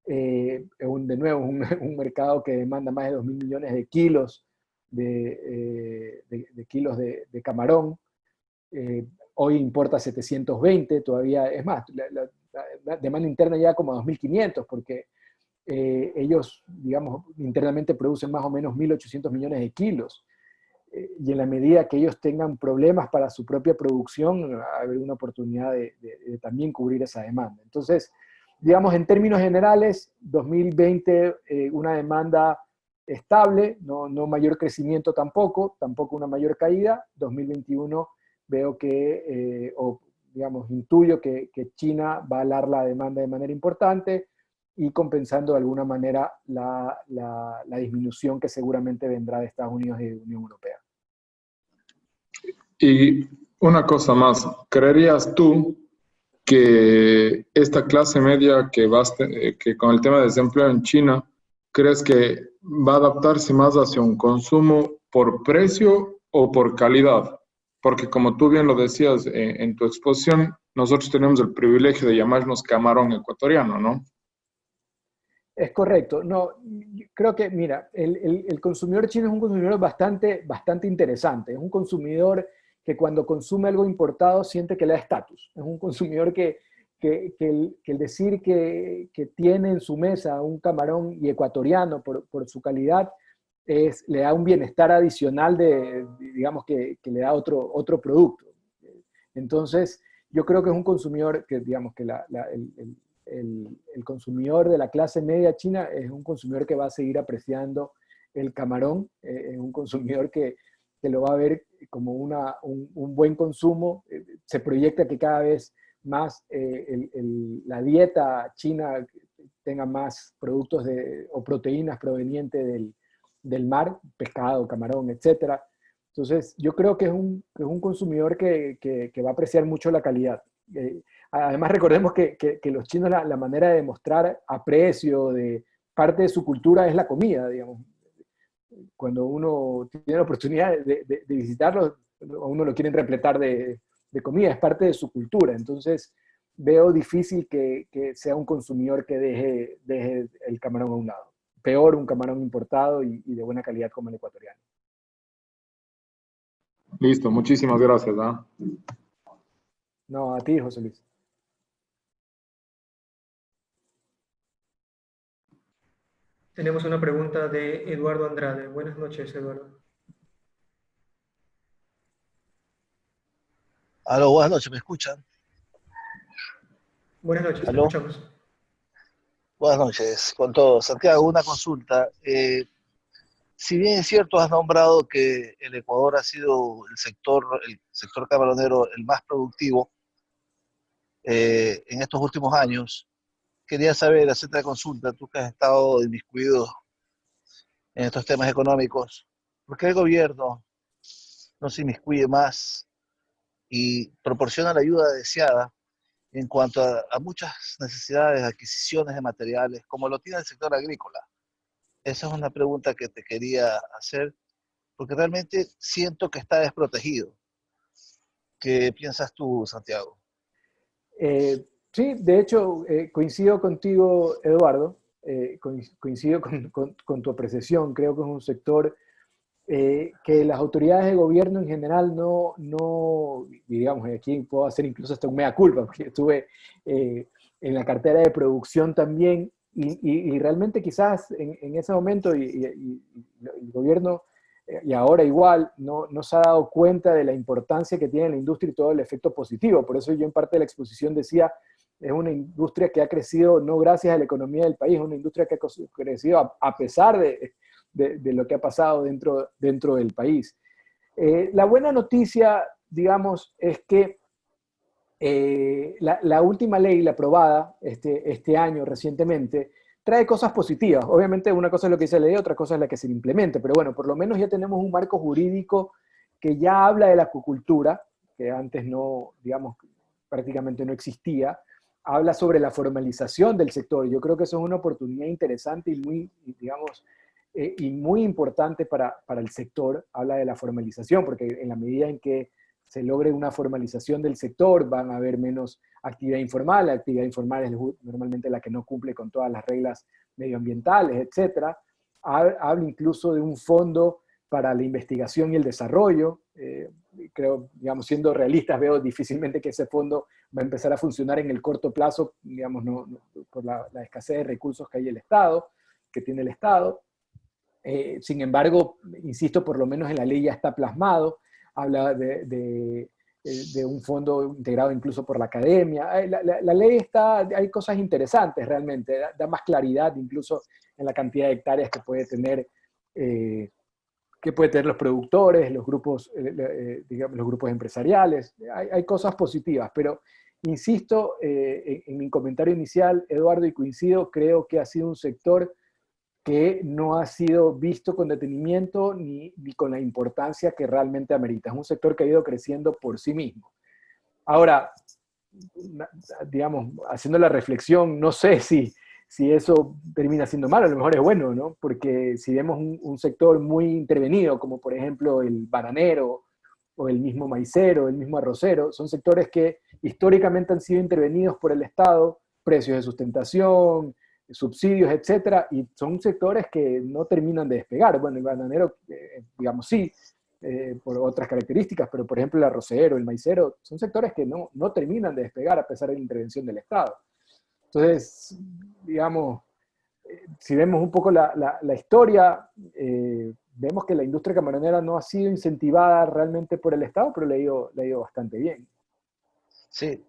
de nuevo, un mercado que demanda más de 2.000 millones de kilos kilos de camarón. Hoy importa 720, todavía es más, la demanda interna llega como a 2.500, porque ellos, digamos, internamente producen más o menos 1.800 millones de kilos. Y en la medida que ellos tengan problemas para su propia producción, va a haber una oportunidad de también cubrir esa demanda. Entonces, digamos, en términos generales, 2020 una demanda estable, no mayor crecimiento tampoco una mayor caída. 2021 veo que, digamos, intuyo que China va a alar la demanda de manera importante y compensando de alguna manera la disminución que seguramente vendrá de Estados Unidos y de Unión Europea. Y una cosa más, ¿creerías tú que esta clase media que con el tema de desempleo en China, crees que va a adaptarse más hacia un consumo por precio o por calidad? Porque como tú bien lo decías en tu exposición, nosotros tenemos el privilegio de llamarnos camarón ecuatoriano, ¿no? Es correcto. No, creo que, mira, el consumidor chino es un consumidor bastante interesante. Es un consumidor que cuando consume algo importado siente que le da estatus. Es un consumidor que el decir que tiene en su mesa un camarón y ecuatoriano por su calidad, le da un bienestar adicional digamos, que le da otro producto. Entonces, yo creo que es un consumidor que, digamos, que el consumidor de la clase media china es un consumidor que va a seguir apreciando el camarón, es un consumidor que lo va a ver como un buen consumo. Se proyecta que cada vez más la dieta china tenga más productos o proteínas provenientes del mar, pescado, camarón, etc. Entonces, yo creo que es un consumidor que va a apreciar mucho la calidad. Además, recordemos que los chinos, la manera de demostrar aprecio de parte de su cultura es la comida, digamos. Cuando uno tiene la oportunidad de visitarlos, a uno lo quieren repletar de comida, es parte de su cultura. Entonces, veo difícil que sea un consumidor que deje el camarón a un lado. Peor un camarón importado y de buena calidad como el ecuatoriano. Listo, muchísimas gracias. No, a ti, José Luis. Tenemos una pregunta de Eduardo Andrade. Buenas noches, Eduardo. Aló, buenas noches, ¿me escuchan? Buenas noches, te ¿Aló? escuchamos. Buenas noches, con todo. Santiago, una consulta. Si bien es cierto, has nombrado que el Ecuador ha sido el sector camaronero el más productivo en estos últimos años, quería saber, hacerte la consulta, tú que has estado inmiscuido en estos temas económicos, ¿por qué el gobierno no se inmiscuye más y proporciona la ayuda deseada en cuanto a muchas necesidades de adquisiciones de materiales, como lo tiene el sector agrícola? Esa es una pregunta que te quería hacer, porque realmente siento que está desprotegido. ¿Qué piensas tú, Santiago? Sí, de hecho, coincido contigo, Eduardo, coincido con tu apreciación. Creo que es un sector que las autoridades de gobierno en general digamos, aquí puedo hacer incluso hasta un mea culpa, porque estuve en la cartera de producción también, y realmente quizás en ese momento, y el gobierno, y ahora igual, no se ha dado cuenta de la importancia que tiene la industria y todo el efecto positivo. Por eso yo en parte de la exposición decía, es una industria que ha crecido no gracias a la economía del país, es una industria que ha crecido a pesar de lo que ha pasado dentro del país. La buena noticia, digamos, es que la última ley, la aprobada este año recientemente, trae cosas positivas. Obviamente una cosa es lo que dice la ley, otra cosa es la que se implemente, pero bueno, por lo menos ya tenemos un marco jurídico que ya habla de la acuicultura, que antes no, digamos, prácticamente no existía, habla sobre la formalización del sector. Yo creo que eso es una oportunidad interesante y muy, digamos, y muy importante para el sector. Habla de la formalización, porque en la medida en que se logre una formalización del sector, van a haber menos actividad informal. La actividad informal es normalmente la que no cumple con todas las reglas medioambientales, etc. Habla incluso de un fondo para la investigación y el desarrollo. Creo, digamos, siendo realistas, veo difícilmente que ese fondo va a empezar a funcionar en el corto plazo, digamos, por la escasez de recursos que tiene el Estado. Sin embargo, insisto, por lo menos en la ley ya está plasmado. Habla de un fondo integrado incluso por la academia. La ley hay cosas interesantes realmente, da más claridad incluso en la cantidad de hectáreas que puede tener los productores, los grupos, digamos, los grupos empresariales. Hay cosas positivas, pero insisto en mi comentario inicial, Eduardo, y coincido, creo que ha sido un sector que no ha sido visto con detenimiento ni con la importancia que realmente amerita. Es un sector que ha ido creciendo por sí mismo. Ahora, digamos, haciendo la reflexión, no sé si eso termina siendo malo, a lo mejor es bueno, ¿no? Porque si vemos un sector muy intervenido, como por ejemplo el bananero, o el mismo maicero, el mismo arrocero, son sectores que históricamente han sido intervenidos por el Estado, precios de sustentación, subsidios, etcétera, y son sectores que no terminan de despegar. Bueno, el bananero, digamos, sí, por otras características, pero por ejemplo el arrocero, el maicero, son sectores que no terminan de despegar a pesar de la intervención del Estado. Entonces, digamos, si vemos un poco la historia, vemos que la industria camaronera no ha sido incentivada realmente por el Estado, pero le ha ido bastante bien. Sí,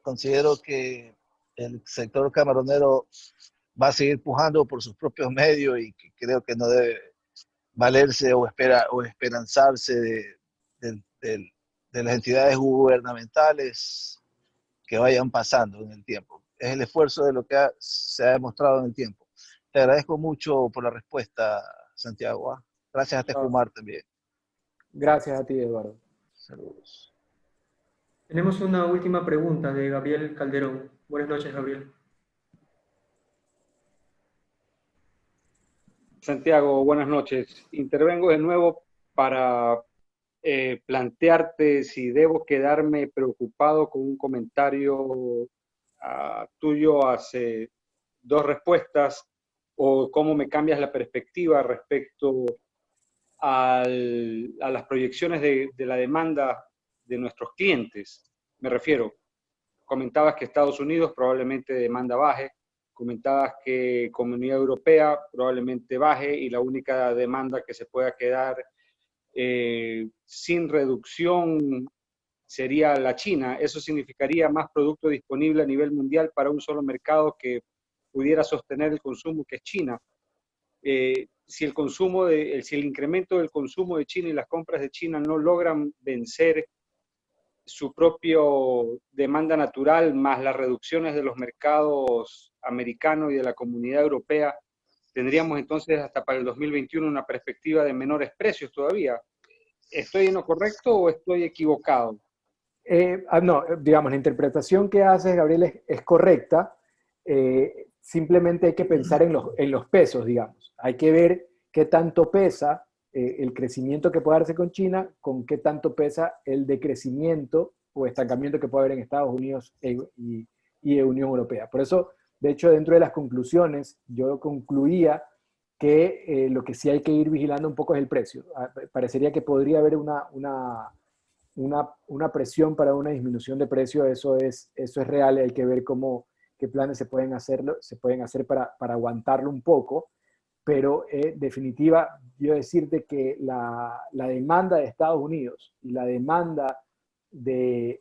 considero que el sector camaronero va a seguir pujando por sus propios medios y que creo que no debe valerse o esperanzarse de las entidades gubernamentales que vayan pasando en el tiempo. Es el esfuerzo de lo que se ha demostrado en el tiempo. Te agradezco mucho por la respuesta, Santiago. ¿Ah? Gracias a Tejumar también. Gracias a ti, Eduardo. Saludos. Tenemos una última pregunta de Gabriel Calderón. Buenas noches, Gabriel. Santiago, buenas noches. Intervengo de nuevo para plantearte si debo quedarme preocupado con un comentario tuyo hace 2 respuestas, o cómo me cambias la perspectiva respecto a las proyecciones de la demanda de nuestros clientes. Me refiero, comentabas que Estados Unidos probablemente demanda baje, comentabas que Comunidad Europea probablemente baje y la única demanda que se pueda quedar sin reducción sería la China. Eso significaría más producto disponible a nivel mundial para un solo mercado que pudiera sostener el consumo, que es China. Si el incremento del consumo de China y las compras de China no logran vencer su propio demanda natural, más las reducciones de los mercados americanos y de la Comunidad Europea, tendríamos entonces hasta para el 2021 una perspectiva de menores precios todavía. ¿Estoy en lo correcto o estoy equivocado? No, digamos, la interpretación que haces, Gabriel, es correcta. Simplemente hay que pensar en los pesos, digamos. Hay que ver qué tanto pesa el crecimiento que puede darse con China, con qué tanto pesa el decrecimiento o estancamiento que puede haber en Estados Unidos y Unión Europea. Por eso, de hecho, dentro de las conclusiones, yo concluía que lo que sí hay que ir vigilando un poco es el precio. Parecería que podría haber una presión para una disminución de precio, eso es real, hay que ver qué planes se pueden hacer para aguantarlo un poco, pero definitiva, yo decirte que la demanda de Estados Unidos y la demanda de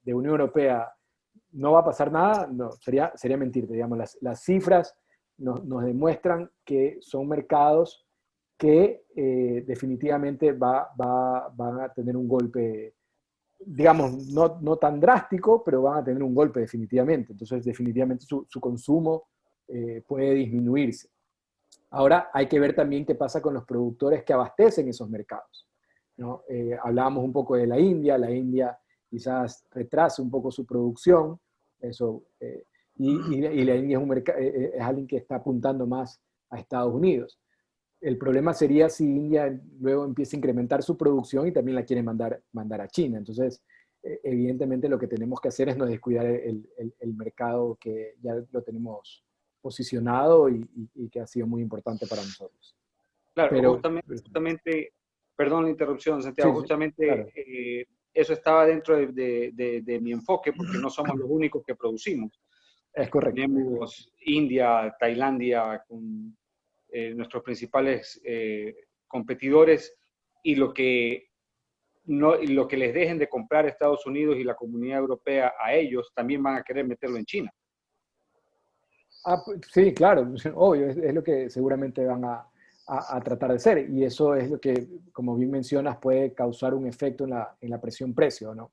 Unión Europea no va a pasar nada, no, sería mentirte, digamos, las cifras nos demuestran que son mercados que definitivamente van a tener un golpe, digamos, no tan drástico, pero van a tener un golpe definitivamente. Entonces, definitivamente su consumo puede disminuirse. Ahora, hay que ver también qué pasa con los productores que abastecen esos mercados, ¿no? Hablábamos un poco de la India quizás retrasa un poco su producción, y la India es alguien que está apuntando más a Estados Unidos. El problema sería si India luego empieza a incrementar su producción y también la quiere mandar a China. Entonces, evidentemente lo que tenemos que hacer es no descuidar el mercado que ya lo tenemos posicionado y que ha sido muy importante para nosotros. Claro, Pero, justamente, perdón la interrupción, Santiago, sí, justamente claro. Eso estaba dentro de mi enfoque, porque no somos los únicos que producimos. Es correcto. Tenemos India, Tailandia, con nuestros principales competidores, y lo que les dejen de comprar Estados Unidos y la Comunidad Europea a ellos, también van a querer meterlo en China. Sí, claro, obvio, es lo que seguramente van a tratar de hacer, y eso es lo que, como bien mencionas, puede causar un efecto en la presión precio, ¿no?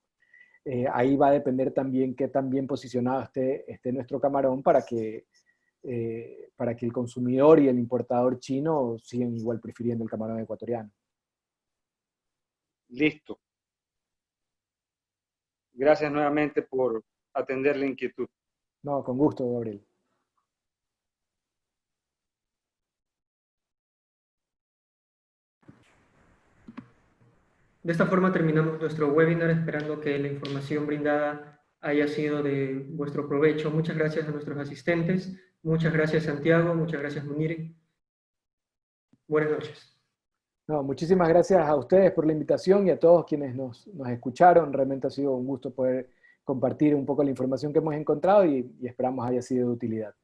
Ahí va a depender también qué tan bien posicionado esté nuestro camarón para que el consumidor y el importador chino sigan igual prefiriendo el camarón ecuatoriano. Listo. Gracias nuevamente por atender la inquietud. No, con gusto, Gabriel. De esta forma terminamos nuestro webinar, esperando que la información brindada haya sido de vuestro provecho. Muchas gracias a nuestros asistentes. Muchas gracias, Santiago. Muchas gracias, Munir. Buenas noches. No, muchísimas gracias a ustedes por la invitación y a todos quienes nos escucharon. Realmente ha sido un gusto poder compartir un poco la información que hemos encontrado y esperamos haya sido de utilidad.